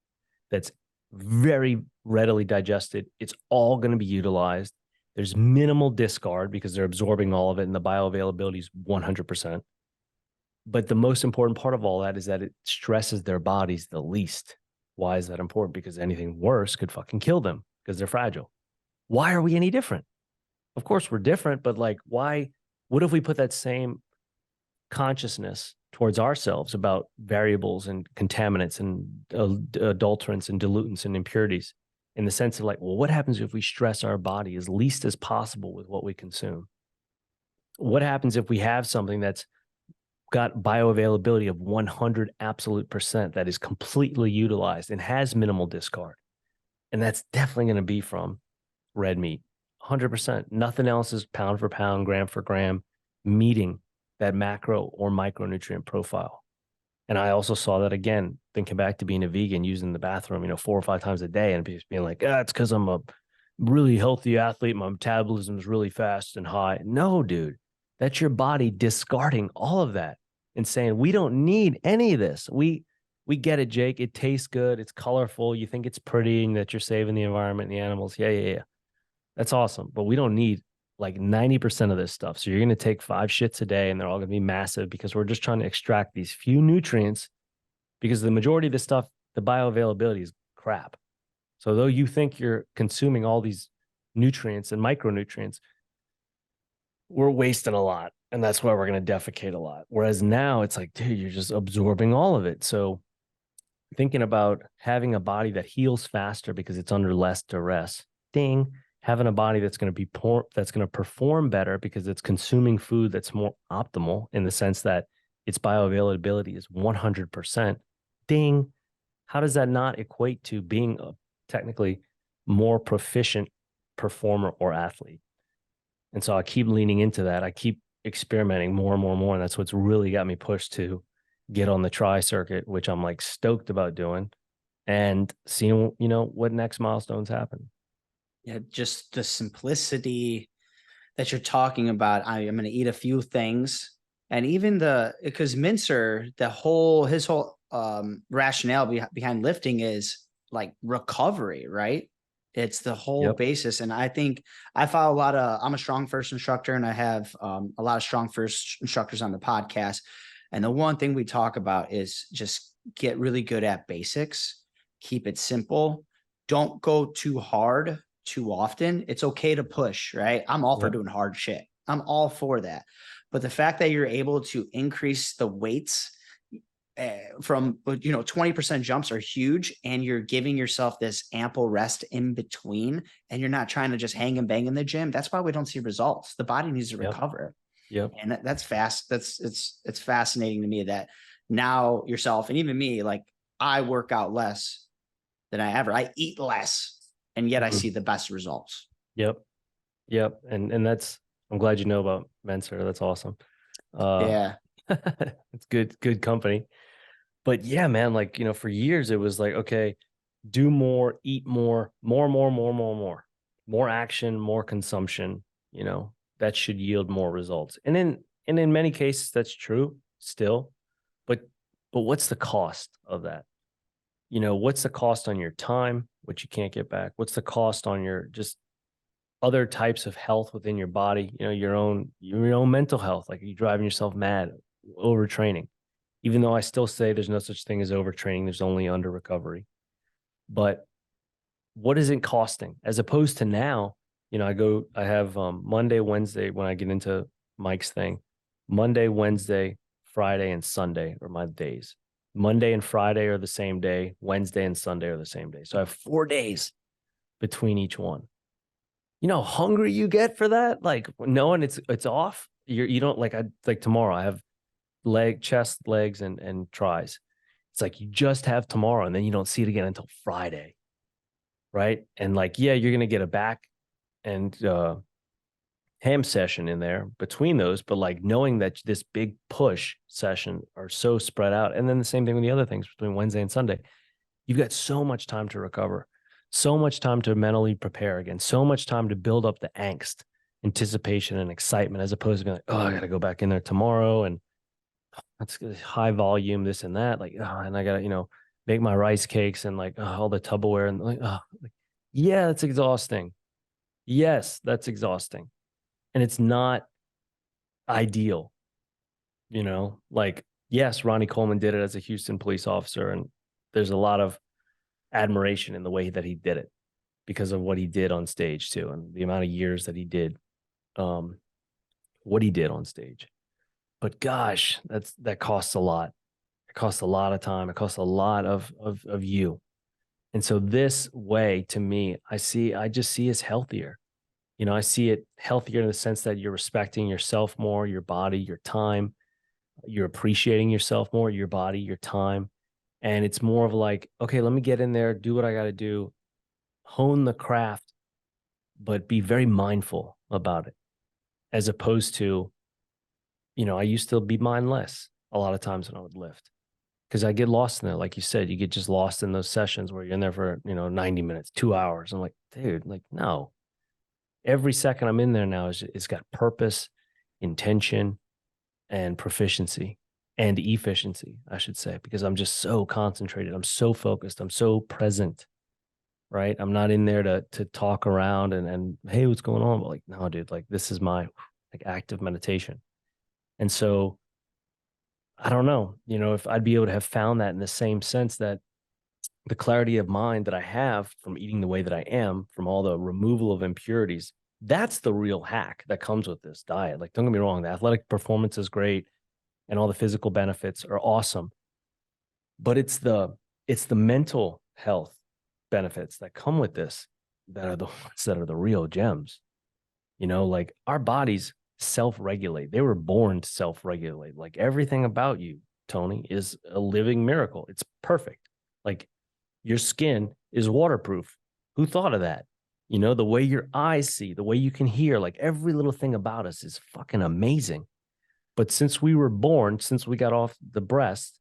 B: that's very readily digested. It's all going to be utilized. There's minimal discard because they're absorbing all of it and the bioavailability is 100%. But the most important part of all that is that it stresses their bodies the least. Why is that important? Because anything worse could fucking kill them because they're fragile. Why are we any different? Of course we're different, but like, why? What if we put that same consciousness towards ourselves about variables and contaminants and adulterants and dilutants and impurities in the sense of like, well, what happens if we stress our body as least as possible with what we consume? What happens if we have something that's got bioavailability of 100 absolute percent that is completely utilized and has minimal discard? And that's definitely going to be from red meat, 100%. Nothing else is pound for pound, gram for gram, meeting that macro or micronutrient profile. And I also saw that again, thinking back to being a vegan, using the bathroom, 4 or 5 times a day, and just being like, it's because I'm a really healthy athlete. My metabolism is really fast and high. No, dude, that's your body discarding all of that and saying, we don't need any of this. We get it, Jake. It tastes good. It's colorful. You think it's pretty and that you're saving the environment and the animals. Yeah. That's awesome. But we don't need like 90% of this stuff. So you're going to take 5 shits a day and they're all going to be massive because we're just trying to extract these few nutrients because the majority of the stuff, the bioavailability is crap. So though you think you're consuming all these nutrients and micronutrients, we're wasting a lot. And that's why we're going to defecate a lot. Whereas now it's like, dude, you're just absorbing all of it. So thinking about having a body that heals faster because it's under less duress, ding, having a body that's going to perform better because it's consuming food that's more optimal in the sense that its bioavailability is 100%. Ding. How does that not equate to being a technically more proficient performer or athlete? And so I keep leaning into that. I keep experimenting more and more and more. And that's what's really got me pushed to get on the tri circuit, which I'm like stoked about doing and seeing, what next milestones happen.
A: Yeah, just the simplicity that you're talking about. I'm going to eat a few things, and even because Mincer, his whole rationale behind lifting is like recovery, right? It's the whole
B: Yep.
A: basis, and I think I follow a lot of. I'm a strong first instructor, and I have a lot of strong first instructors on the podcast. And the one thing we talk about is just get really good at basics, keep it simple, don't go too hard too often. It's okay to push, right? I'm all for doing hard shit. I'm all for that. But the fact that you're able to increase the weights from 20% jumps are huge, and you're giving yourself this ample rest in between, and you're not trying to just hang and bang in the gym. That's why we don't see results. The body needs to recover.
B: Yep.
A: And that's fast. It's fascinating to me that now yourself and even me, like I work out less than I eat less, and yet I see the best results.
B: Yep. And that's I'm glad you know about Menser. That's awesome. Uh,
A: Yeah.
B: it's good company. But yeah, man, like, for years it was like, okay, do more, eat more action, more consumption, that should yield more results. And in many cases that's true still, but what's the cost of that? What's the cost on your time, which you can't get back? What's the cost on your just other types of health within your body, your own mental health, like are you driving yourself mad, overtraining? Even though I still say there's no such thing as overtraining, there's only under recovery. But what is it costing? As opposed to now, I have Monday, Wednesday when I get into Mike's thing. Monday, Wednesday, Friday, and Sunday are my days. Monday and Friday are the same day. Wednesday and Sunday are the same day. So I have 4 days between each one. You know how hungry you get for that? Like knowing it's off. You don't like tomorrow. I have chest, legs, and tries. It's like you just have tomorrow and then you don't see it again until Friday. Right. And like, yeah, you're gonna get a back and ham session in there between those, but like knowing that this big push session are so spread out. And then the same thing with the other things between Wednesday and Sunday. You've got so much time to recover, so much time to mentally prepare again, so much time to build up the angst, anticipation, and excitement, as opposed to being like, oh, I gotta go back in there tomorrow and that's high volume, this and that. Like, oh, and I gotta, make my rice cakes and like all the Tupperware and like, yeah, that's exhausting. Yes, that's exhausting. And it's not ideal, like, yes, Ronnie Coleman did it as a Houston police officer. And there's a lot of admiration in the way that he did it because of what he did on stage too. And the amount of years that he did, um, what he did on stage. But gosh, that costs a lot. It costs a lot of time. It costs a lot of you. And so this way to me, I just see as healthier. I see it healthier in the sense that you're respecting yourself more, your body, your time, you're appreciating yourself more, your body, your time. And it's more of like, okay, let me get in there, do what I got to do, hone the craft, but be very mindful about it. As opposed to, I used to be mindless a lot of times when I would lift because I get lost in there. Like you said, you get just lost in those sessions where you're in there for, 90 minutes, 2 hours. I'm like, dude, like, no. Every second I'm in there now it's got purpose, intention, and proficiency and efficiency, I should say, because I'm just so concentrated. I'm so focused. I'm so present, right? I'm not in there to talk around and hey, what's going on? But like, no, dude, like this is my like active meditation. And so I don't know, if I'd be able to have found that in the same sense that the clarity of mind that I have from eating the way that I am, from all the removal of impurities, that's the real hack that comes with this diet. Like, don't get me wrong, the athletic performance is great and all the physical benefits are awesome, but it's the mental health benefits that come with this that are the ones that are the real gems. Like our bodies self-regulate. They were born to self-regulate. Like everything about you, Tony, is a living miracle. It's perfect. Like your skin is waterproof. Who thought of that? The way your eyes see, the way you can hear, like every little thing about us is fucking amazing. But since we were born, since we got off the breast,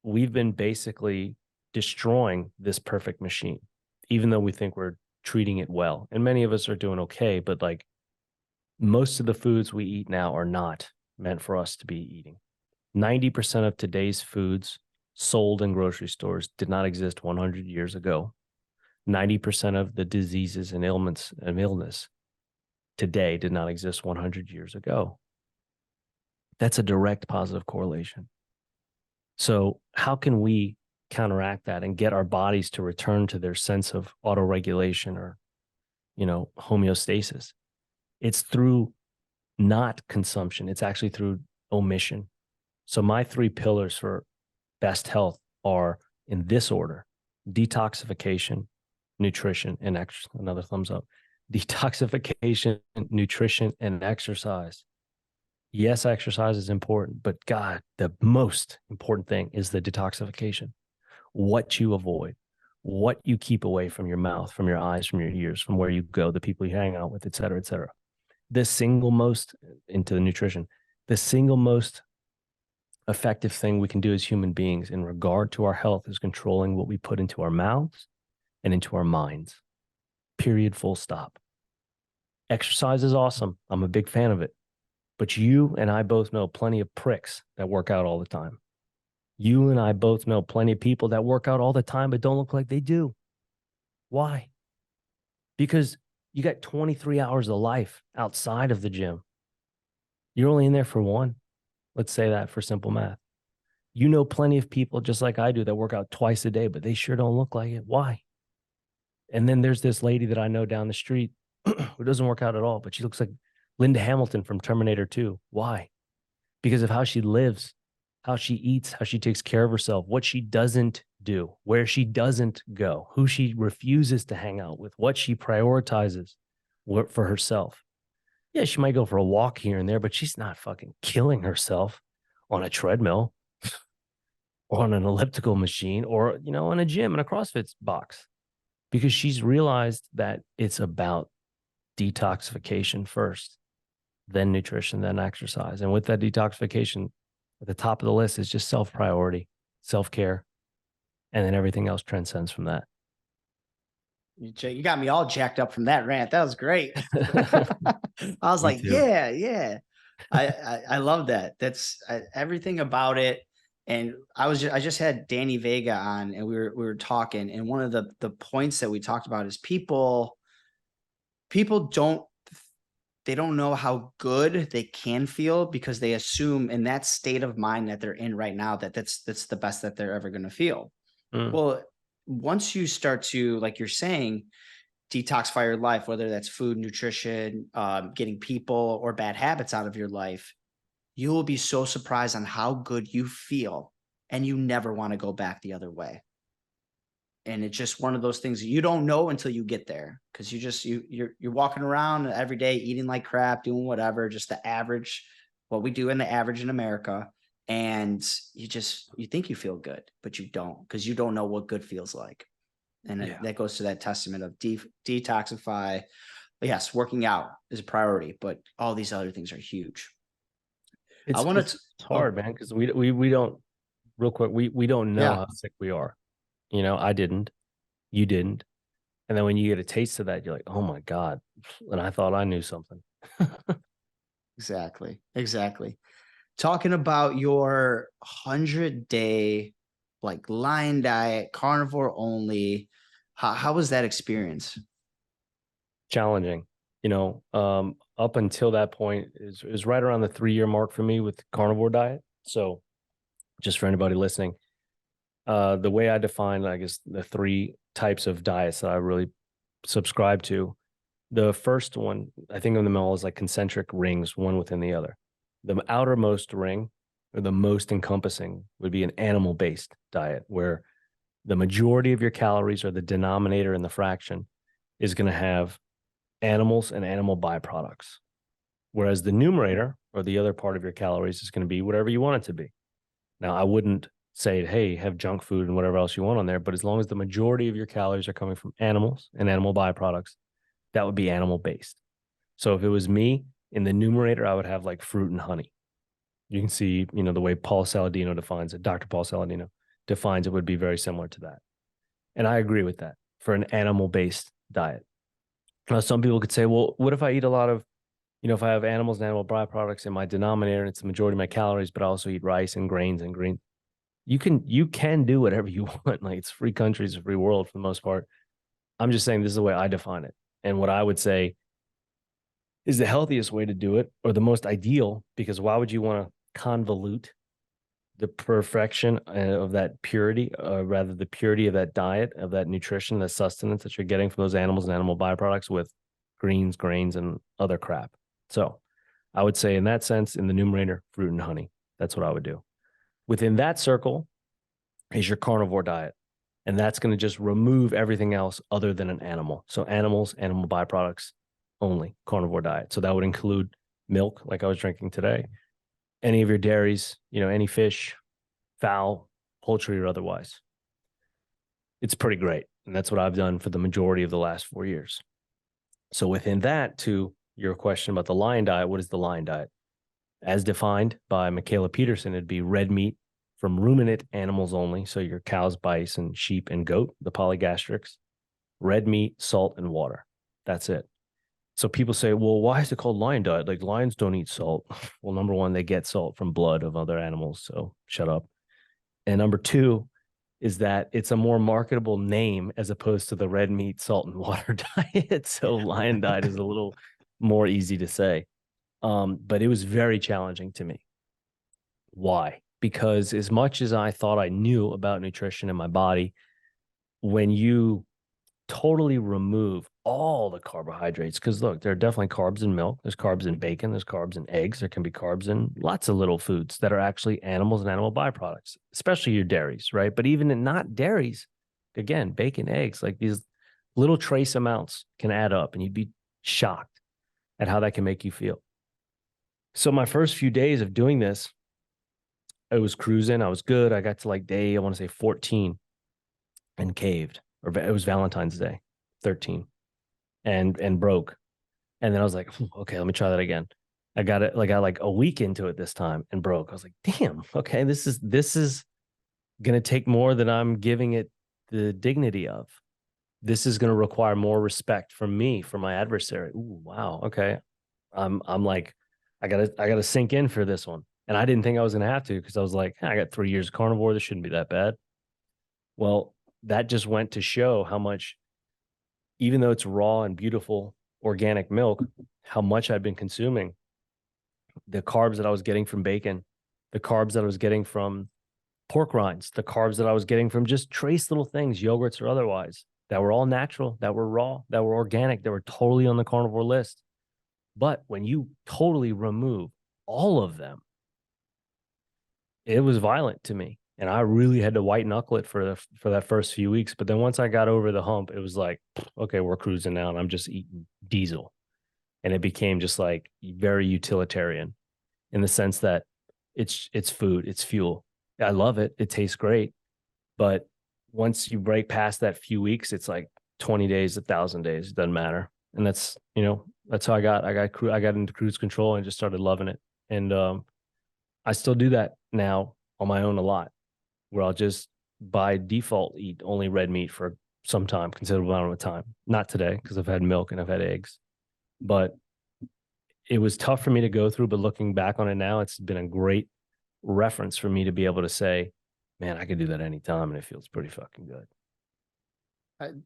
B: we've been basically destroying this perfect machine, even though we think we're treating it well. And many of us are doing okay, but like most of the foods we eat now are not meant for us to be eating. 90% of today's foods sold in grocery stores did not exist 100 years ago. 90% of the diseases and ailments and illness today did not exist 100 years ago. That's a direct positive correlation. So how can we counteract that and get our bodies to return to their sense of autoregulation or, homeostasis? It's through not consumption. It's actually through omission. So my 3 pillars for best health are in this order: detoxification, nutrition, and exercise. Another thumbs up. Detoxification, nutrition, and exercise. Yes, exercise is important, but God, the most important thing is the detoxification. What you avoid, what you keep away from your mouth, from your eyes, from your ears, from where you go, the people you hang out with, et cetera, et cetera. the single most into the nutrition, the single most effective thing we can do as human beings in regard to our health is controlling what we put into our mouths and into our minds. Period, full stop. Exercise is awesome. I'm a big fan of it. But you and I both know plenty of pricks that work out all the time. You and I both know plenty of people that work out all the time but don't look like they do. Why? Because you got 23 hours of life outside of the gym. You're only in there for one. Let's say that for simple math. You know plenty of people just like I do that work out twice a day, but they sure don't look like it. Why? And then there's this lady that I know down the street who doesn't work out at all, but she looks like Linda Hamilton from Terminator 2. Why? Because of how she lives, how she eats, how she takes care of herself, what she doesn't do, where she doesn't go, who she refuses to hang out with, what she prioritizes for herself. Yeah, she might go for a walk here and there, but she's not fucking killing herself on a treadmill or on an elliptical machine or, you know, in a gym, in a CrossFit box, because she's realized that it's about detoxification first, then nutrition, then exercise. And with that detoxification, at the top of the list is just self-priority, self-care, and then everything else transcends from that.
A: You got me all jacked up from that rant. That was great. I was
B: Me
A: like,
B: too.
A: yeah. I love that. That's everything about it. And I just had Danny Vega on, and we were talking, and one of the points that we talked about is people don't know how good they can feel because they assume in that state of mind that they're in right now that that's the best that they're ever going to feel.
B: Mm.
A: Well, once you start to, like you're saying, detoxify your life, whether that's food, nutrition, getting people or bad habits out of your life, you will be so surprised on how good you feel, and you never want to go back the other way. And it's just one of those things that you don't know until you get there, because you're walking around every day eating like crap, doing whatever, just the average, what we do in the average in America. And you think you feel good, but you don't, because you don't know what good feels like. And
B: Yeah.
A: that goes to that testament of detoxify. Yes, working out is a priority, but all these other things are huge. I
B: It's
A: want
B: it's
A: to,
B: it's
A: oh,
B: hard, man, because we don't real quick, we don't know
A: yeah,
B: how sick we are. You know, I didn't, you didn't. And then when you get a taste of that, you're like, oh my God. And I thought I knew something.
A: exactly. Talking about your 100-day, like line diet, carnivore only. How was that experience?
B: Challenging. You know, up until that point is right around the 3 year mark for me with the carnivore diet. So just for anybody listening, the way I define, I guess, the three types of diets that I really subscribe to. The first one, I think of them all as like concentric rings, one within the other. The outermost ring, or the most encompassing, would be an animal based diet where the majority of your calories, or the denominator in the fraction, is going to have animals and animal byproducts. Whereas the numerator, or the other part of your calories, is going to be whatever you want it to be. Now, I wouldn't say, hey, have junk food and whatever else you want on there, but as long as the majority of your calories are coming from animals and animal byproducts, that would be animal based. So if it was me, in the numerator, I would have like fruit and honey. You can see, you know, the way Paul Saladino defines it, Dr. Paul Saladino defines it, would be very similar to that. And I agree with that for an animal based diet. Now, some people could say, well, what if I eat a lot of, you know, if I have animals and animal byproducts in my denominator and it's the majority of my calories, but I also eat rice and grains and green. You can do whatever you want. Like, it's free country, it's a free world for the most part. I'm just saying this is the way I define it. And what I would say is the healthiest way to do it, or the most ideal, because why would you want to convolute the perfection of that purity, rather the purity of that diet, of that nutrition, the sustenance that you're getting from those animals and animal byproducts with greens, grains, and other crap. So I would say in that sense, in the numerator, fruit and honey. That's what I would do. Within that circle is your carnivore diet. And that's going to just remove everything else other than an animal. So animals, animal byproducts only, carnivore diet. So that would include milk, like I was drinking today, any of your dairies, you know, any fish, fowl, poultry, or otherwise. It's pretty great. And that's what I've done for the majority of the last 4 years. So within that, to your question about the lion diet, what is the lion diet? As defined by Michaela Peterson, it'd be red meat from ruminant animals only. So your cows, bison, sheep, and goat, the polygastrics, red meat, salt, and water. That's it. So people say, well, why is it called lion diet? Like lions don't eat salt. Well, number one, they get salt from blood of other animals. So shut up. And number two is that it's a more marketable name as opposed to the red meat, salt, and water diet. So lion diet is a little more easy to say. But it was very challenging to me. Why? Because as much as I thought I knew about nutrition in my body, when you totally remove all the carbohydrates, because look, there are definitely carbs in milk, there's carbs in bacon, there's carbs in eggs, there can be carbs in lots of little foods that are actually animals and animal byproducts, especially your dairies, right? But even in not dairies, again, bacon, eggs, like these little trace amounts can add up, and you'd be shocked at how that can make you feel. So my first few days of doing this, I was cruising, I was good. I got to like day, I want to say 14 and caved, or it was Valentine's Day, 13, and broke. And then I was like, okay, let me try that again. I got like a week into it this time and broke. I was like, damn, okay, this is gonna take more than I'm giving it the dignity of. This is gonna require more respect from me, from my adversary. Ooh, wow, okay. I'm like, I gotta sink in for this one. And I didn't think I was gonna have to, because I was like, I got 3 years of carnivore. This shouldn't be that bad. Well, that just went to show how much, even though it's raw and beautiful organic milk, how much I'd been consuming. The carbs that I was getting from bacon, the carbs that I was getting from pork rinds, the carbs that I was getting from just trace little things, yogurts or otherwise, that were all natural, that were raw, that were organic, that were totally on the carnivore list. But when you totally remove all of them, it was violent to me. And I really had to white knuckle it for that first few weeks. But then once I got over the hump, it was like, okay, we're cruising now, and I'm just eating diesel. And it became just like very utilitarian in the sense that it's food, it's fuel. I love it. It tastes great. But once you break past that few weeks, it's like 20 days, 1,000 days, it doesn't matter. And that's, that's how I got into cruise control and just started loving it. And I still do that now on my own a lot, where I'll just by default eat only red meat for some time, considerable amount of time. Not today, because I've had milk and I've had eggs. But it was tough for me to go through, but looking back on it now, it's been a great reference for me to be able to say, man, I could do that anytime, and it feels pretty fucking good.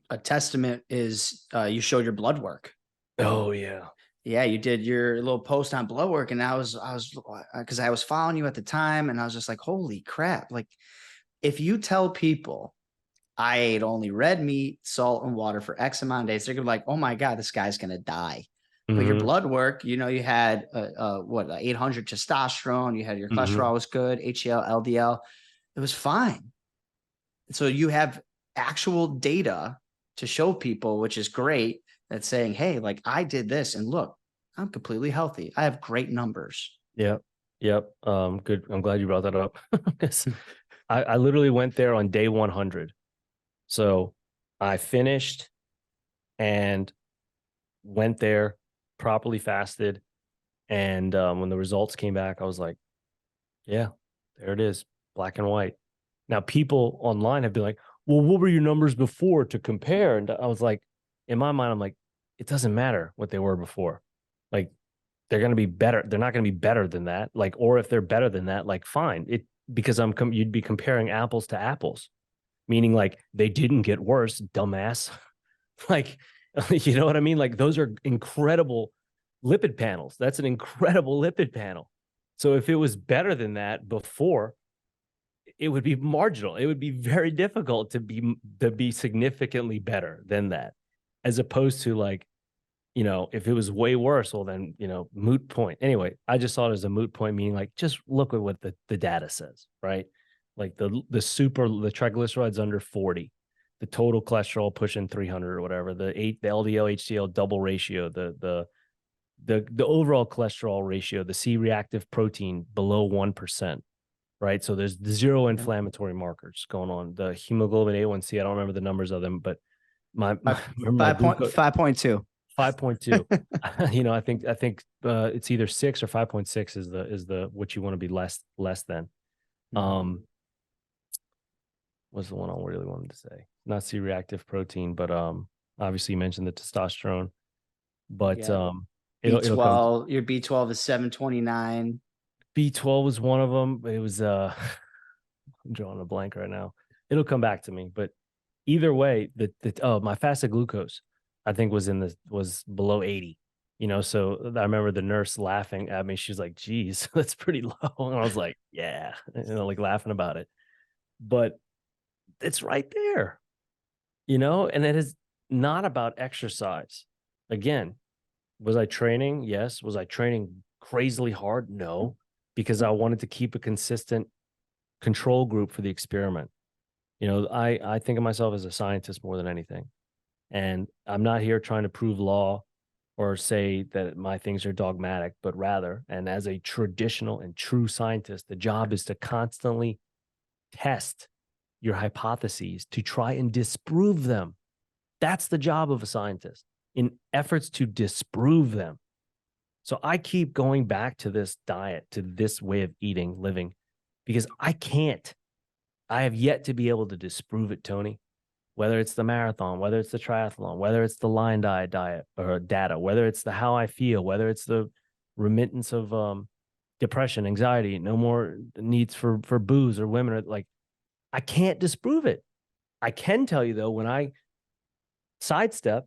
A: A testament is you showed your blood work.
B: Oh yeah.
A: Yeah, you did your little post on blood work, and I was because I was following you at the time, and I was just like, holy crap. Like, if you tell people I ate only red meat, salt, and water for X amount of days, they're gonna be like, oh my God, this guy's gonna die. But your blood work, you had what, 800 testosterone, you had your cholesterol was good, HDL, LDL, it was fine. So you have actual data to show people, which is great. That's saying, hey, like I did this, and look, I'm completely healthy. I have great numbers.
B: Yep. Good. I'm glad you brought that up. I literally went there on day 100. So I finished and went there, properly fasted. And when the results came back, I was like, yeah, there it is, black and white. Now, people online have been like, well, what were your numbers before to compare? And I was like, in my mind, I'm like, it doesn't matter what they were before. Like, they're going to be better. They're not going to be better than that. Like, or if they're better than that, like, fine. Because you'd be comparing apples to apples, meaning like they didn't get worse, dumbass. Like, you know what I mean? Like, those are incredible lipid panels. That's an incredible lipid panel. So if it was better than that before, it would be marginal. It would be very difficult to be significantly better than that, as opposed to like, if it was way worse, well then, moot point. Anyway, I just saw it as a moot point, meaning like, just look at what the data says, right? Like the triglycerides under 40, the total cholesterol pushing 300 or whatever, the LDL HDL double ratio, the overall cholesterol ratio, the C-reactive protein below 1%. Right. So there's zero inflammatory markers going on. The hemoglobin A1C, I don't remember the numbers of them, but my
A: 5.2.
B: 5.2. I think it's either 6 or 5.6 is the what you want to be less than. Um, was the one I really wanted to say? Not C-reactive protein, but obviously you mentioned the testosterone, but
A: Yeah.
B: it'll come.
A: B12, your B12 is 729.
B: B12 was one of them. It was I'm drawing a blank right now. It'll come back to me, but either way, my fasted glucose, I think was below 80. So I remember the nurse laughing at me. She's like, "Geez, that's pretty low," and I was like, "Yeah," like laughing about it. But it's right there, and it is not about exercise. Again, was I training? Yes. Was I training crazily hard? No, because I wanted to keep a consistent control group for the experiment. I think of myself as a scientist more than anything. And I'm not here trying to prove law or say that my things are dogmatic, but rather, and as a traditional and true scientist, the job is to constantly test your hypotheses to try and disprove them. That's the job of a scientist in efforts to disprove them. So I keep going back to this diet, to this way of eating, living, because I can't. I have yet to be able to disprove it, Tony. Whether it's the marathon, whether it's the triathlon, whether it's the line diet or data, whether it's the how I feel, whether it's the remittance of depression, anxiety, no more needs for booze or women, like I can't disprove it. I can tell you though, when I sidestep,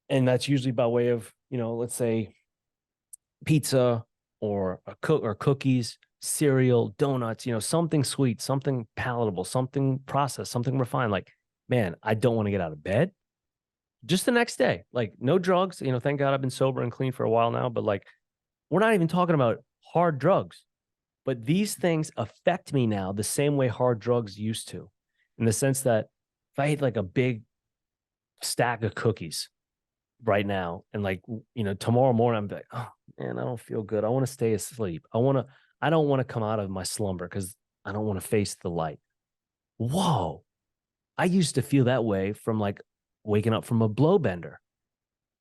B: and that's usually by way of, let's say pizza or cookies, cereal, donuts, something sweet, something palatable, something processed, something refined. Like, man, I don't want to get out of bed. Just the next day, like no drugs. Thank God I've been sober and clean for a while now. But like, we're not even talking about hard drugs. But these things affect me now the same way hard drugs used to, in the sense that if I ate like a big stack of cookies right now and like tomorrow morning I'm like, oh man, I don't feel good, I want to stay asleep, I don't want to come out of my slumber because I don't want to face the light. Whoa, I used to feel that way from like waking up from a blow bender,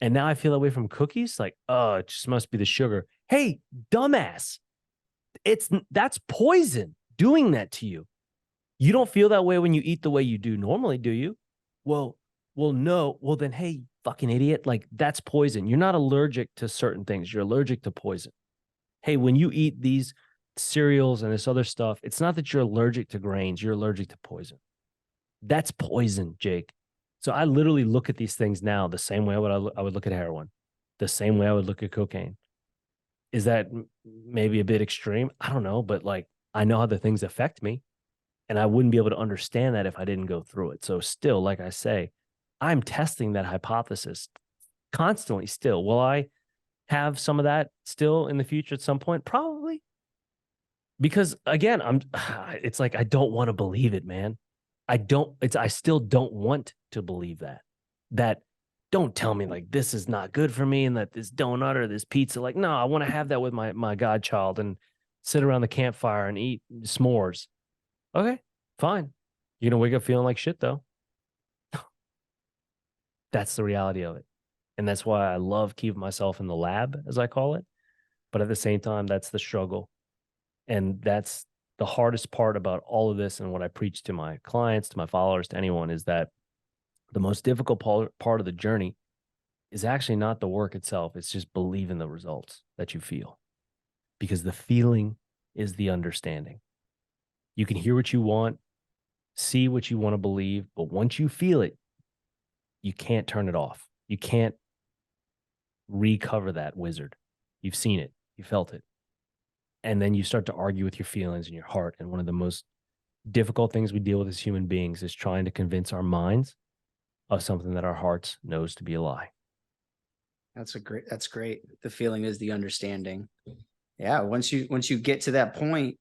B: and now I feel that way from cookies. Like, oh, it just must be the sugar. Hey, dumbass, that's poison doing that to you. You don't feel that way when you eat the way you do normally, do you? Well, no. Well, then, hey, fucking idiot, like that's poison. You're not allergic to certain things. You're allergic to poison. Hey, when you eat these cereals and this other stuff, it's not that you're allergic to grains. You're allergic to poison. That's poison, Jake. So I literally look at these things now the same way I would look at heroin, the same way I would look at cocaine. Is that maybe a bit extreme? I don't know, but like I know how the things affect me. And I wouldn't be able to understand that if I didn't go through it. So still, like I say, I'm testing that hypothesis constantly still. Will I have some of that still in the future at some point? Probably. Because again, it's like I don't want to believe it, man. I still don't want to believe that. That don't tell me like this is not good for me and that this donut or this pizza, like, no, I want to have that with my godchild and sit around the campfire and eat s'mores. Okay, fine. You're gonna wake up feeling like shit though. That's the reality of it. And that's why I love keeping myself in the lab, as I call it. But at the same time, that's the struggle. And that's the hardest part about all of this. And what I preach to my clients, to my followers, to anyone is that the most difficult part of the journey is actually not the work itself. It's just believing the results that you feel, because the feeling is the understanding. You can hear what you want, see what you want to believe, but once you feel it, you can't turn it off. You can't recover that wizard. You've seen it, you felt it. And then you start to argue with your feelings and your heart. And one of the most difficult things we deal with as human beings is trying to convince our minds of something that our hearts knows to be a lie.
A: That's great. The feeling is the understanding. Yeah. Once you get to that point,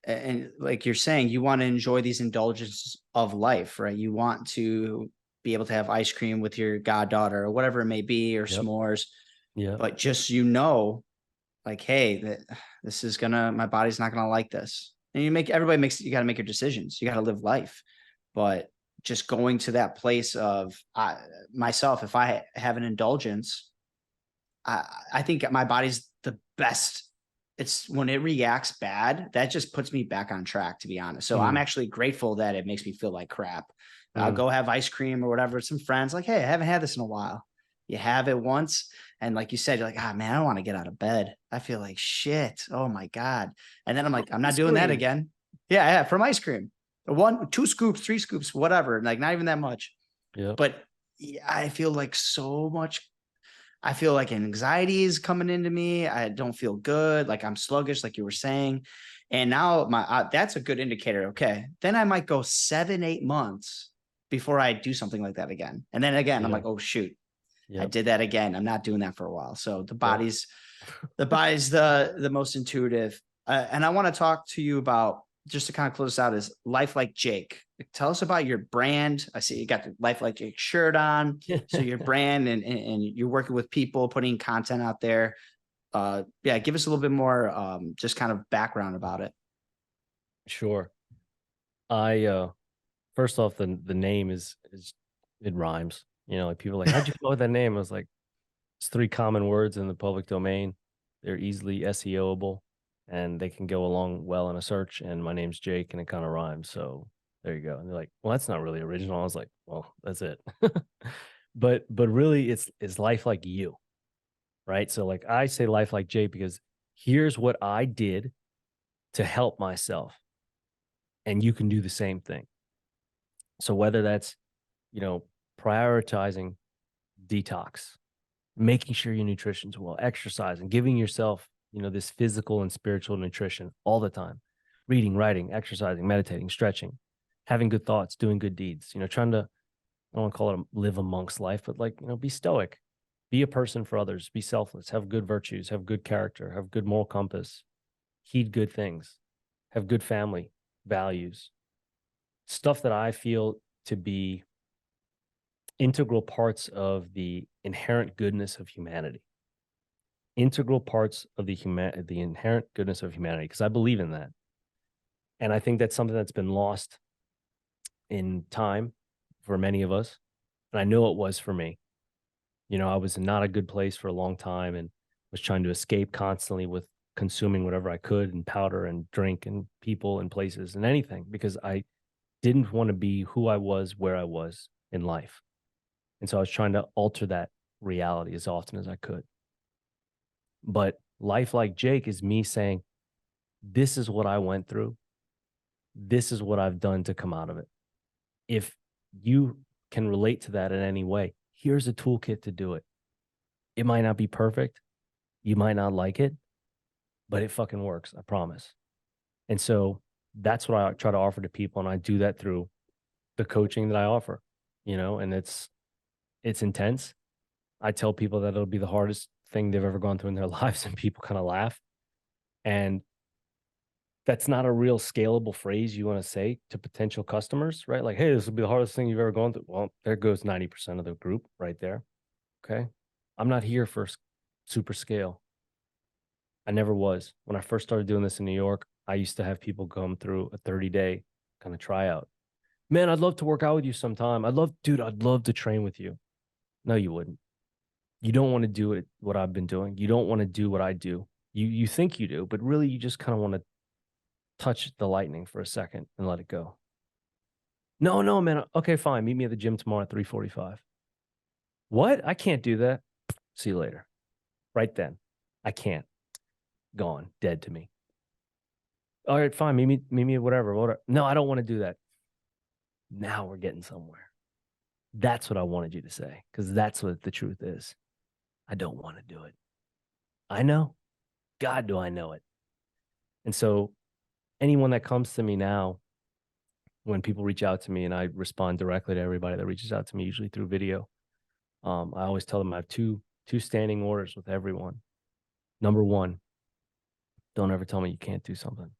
A: and like you're saying, you want to enjoy these indulgences of life, right? You want to be able to have ice cream with your goddaughter or whatever it may be, or
B: Yep.
A: s'mores,
B: Yep.
A: but just, like, hey, that this is my body's not gonna like this. And everybody makes, you got to make your decisions. You got to live life. But just going to that place of myself, if I have an indulgence, I think my body's the best. It's when it reacts bad, that just puts me back on track, to be honest. So I'm
B: Mm,
A: actually grateful that it makes me feel like crap. I'll
B: mm,
A: go have ice cream or whatever with some friends, like, hey, I haven't had this in a while. You have it once. And like you said, you're like, ah, man, I don't want to get out of bed. I feel like shit. Oh my God. And then I'm like, I'm not
B: ice
A: doing that
B: cream.
A: again. Yeah, yeah, from ice cream. One, two scoops, three scoops, whatever. Like not even that much.
B: Yep.
A: But yeah, I feel like anxiety is coming into me. I don't feel good. Like I'm sluggish, like you were saying. And now that's a good indicator. Okay. Then I might go 7, 8 months before I do something like that again. And then again, I'm
B: Yeah.
A: like, oh shoot, I
B: Yep.
A: did that again. I'm not doing that for a while. So
B: Yep.
A: the body's the most intuitive. And I want to talk to you about, just to kind of close this out, is Life Like Jake. Tell us about your brand. I see you got the Life Like Jake shirt on. So your brand, and you're working with people, putting content out there. Yeah, give us a little bit more, just kind of background about it.
B: Sure. I first off, the name is it rhymes. You know, like people are like, how'd you come up with that name? I was like, it's three common words in the public domain. They're easily SEOable and they can go along well in a search. And my name's Jake and it kind of rhymes. So there you go. And they're like, well, that's not really original. I was like, well, that's it. But really it's life like you, right? So like I say life like Jake because here's what I did to help myself. And you can do the same thing. So whether that's, you know, prioritizing detox, making sure your nutrition's well, exercising, giving yourself, you know, this physical and spiritual nutrition all the time, reading, writing, exercising, meditating, stretching, having good thoughts, doing good deeds, you know, trying to, I don't want to call it live amongst life, but like, you know, be stoic, be a person for others, be selfless, have good virtues, have good character, have good moral compass, heed good things, have good family values, stuff that I feel to be integral parts of the inherent goodness of humanity. Integral parts of the inherent goodness of humanity, because I believe in that. And I think that's something that's been lost in time for many of us. And I know it was for me. You know, I was in not a good place for a long time and was trying to escape constantly with consuming whatever I could and powder and drink and people and places and anything because I didn't want to be who I was where I was in life. And so I was trying to alter that reality as often as I could. But life like Jake is me saying, this is what I went through. This is what I've done to come out of it. If you can relate to that in any way, here's a toolkit to do it. It might not be perfect. You might not like it, but it fucking works. I promise. And so that's what I try to offer to people. And I do that through the coaching that I offer, you know, and it's intense. I tell people that it'll be the hardest thing they've ever gone through in their lives, and people kind of laugh. And that's not a real scalable phrase you want to say to potential customers, right? Like, hey, this will be the hardest thing you've ever gone through. Well, there goes 90% of the group right there. Okay. I'm not here for super scale. I never was. When I first started doing this in New York, I used to have people come through a 30-day kind of tryout. Man, I'd love to work out with you sometime. I'd love to train with you. No, you wouldn't. You don't want to do it what I've been doing. You don't want to do what I do. You think you do, but really you just kind of want to touch the lightning for a second and let it go. No, no, man. Okay, fine. Meet me at the gym tomorrow at 3:45. What? I can't do that. See you later. Right then. I can't. Gone. Dead to me. All right, fine. Meet me whatever. No, I don't want to do that. Now we're getting somewhere. That's what I wanted you to say, because that's what the truth is. I don't want to do it. I know. God, do I know it. And so anyone that comes to me now, when people reach out to me and I respond directly to everybody that reaches out to me, usually through video, I always tell them I have two standing orders with everyone. Number one, don't ever tell me you can't do something.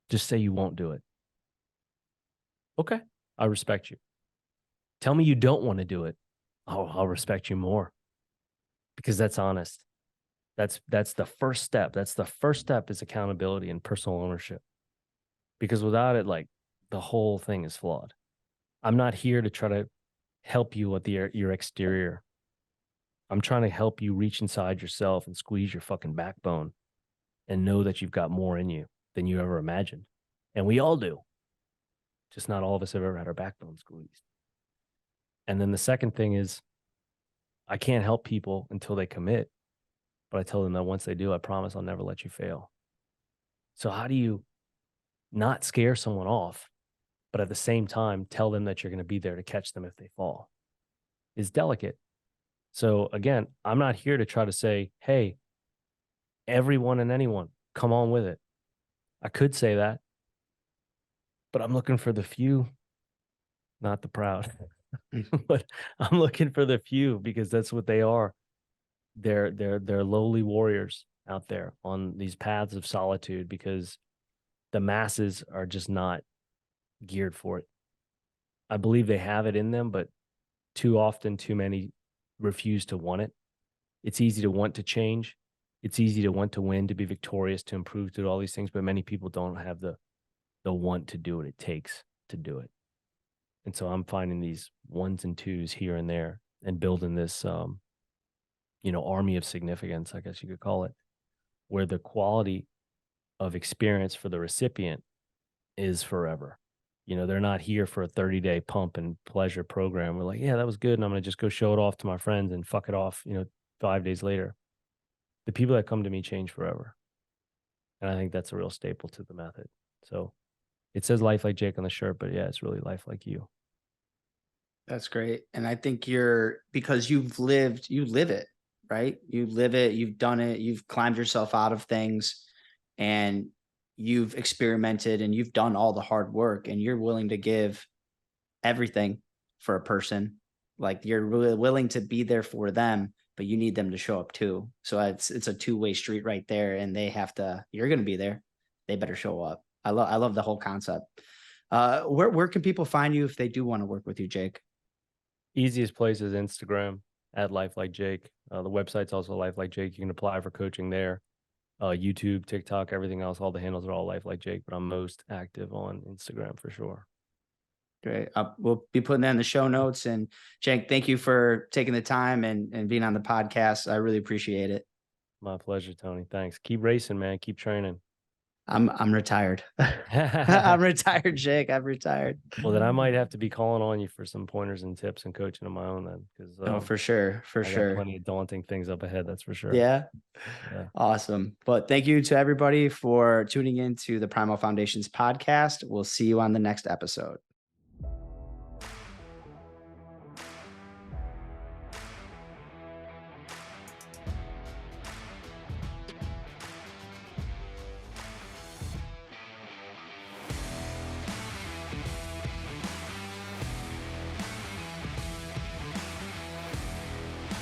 B: Just say you won't do it. Okay, I respect you. Tell me you don't want to do it. Oh, I'll respect you more because that's honest. That's the first step. That's the first step is accountability and personal ownership. Because without it, like the whole thing is flawed. I'm not here to try to help you with your exterior. I'm trying to help you reach inside yourself and squeeze your fucking backbone and know that you've got more in you than you ever imagined. And we all do. Just not all of us have ever had our backbone squeezed. And then the second thing is, I can't help people until they commit, but I tell them that once they do, I promise I'll never let you fail. So, how do you not scare someone off, but at the same time, tell them that you're going to be there to catch them if they fall? Is delicate. So, again, I'm not here to try to say, hey, everyone and anyone, come on with it. I could say that, but I'm looking for the few, not the proud. But I'm looking for the few because that's what they are. They're lowly warriors out there on these paths of solitude because the masses are just not geared for it. I believe they have it in them, but too often, too many refuse to want it. It's easy to want to change. It's easy to want to win, to be victorious, to improve, to do all these things, but many people don't have the want to do what it takes to do it. And so I'm finding these ones and twos here and there and building this army of significance, I guess you could call it, where the quality of experience for the recipient is forever. They're not here for a 30-day pump and pleasure program. We're like, yeah, that was good. And I'm going to just go show it off to my friends and fuck it off, 5 days later. The people that come to me change forever. And I think that's a real staple to the method. So it says life like Jake on the shirt, but yeah, it's really life like you.
A: That's great. And I think because you live it, right? You live it, you've done it, you've climbed yourself out of things, and you've experimented and you've done all the hard work, and you're willing to give everything for a person. Like, you're really willing to be there for them, but you need them to show up too. So it's a two-way street right there. And you're going to be there. They better show up. I love the whole concept. Where can people find you if they do want to work with you, Jake?
B: Easiest place is Instagram at Life Like Jake. The website's also Life Like Jake. You can apply for coaching there. YouTube, TikTok, everything else, all the handles are all Life Like Jake, but I'm most active on Instagram for sure.
A: Great. We'll be putting that in the show notes. And Jake, thank you for taking the time and being on the podcast. I really appreciate it.
B: My pleasure, Tony. Thanks. Keep racing, man. Keep training.
A: I'm retired. I'm retired, Jake. I'm retired.
B: Well, then I might have to be calling on you for some pointers and tips and coaching of my own then, because
A: Oh, for sure. For
B: I got
A: sure.
B: plenty of daunting things up ahead. That's for sure.
A: Yeah.
B: Yeah.
A: Awesome. But thank you to everybody for tuning in to the Primal Foundations podcast. We'll see you on the next episode.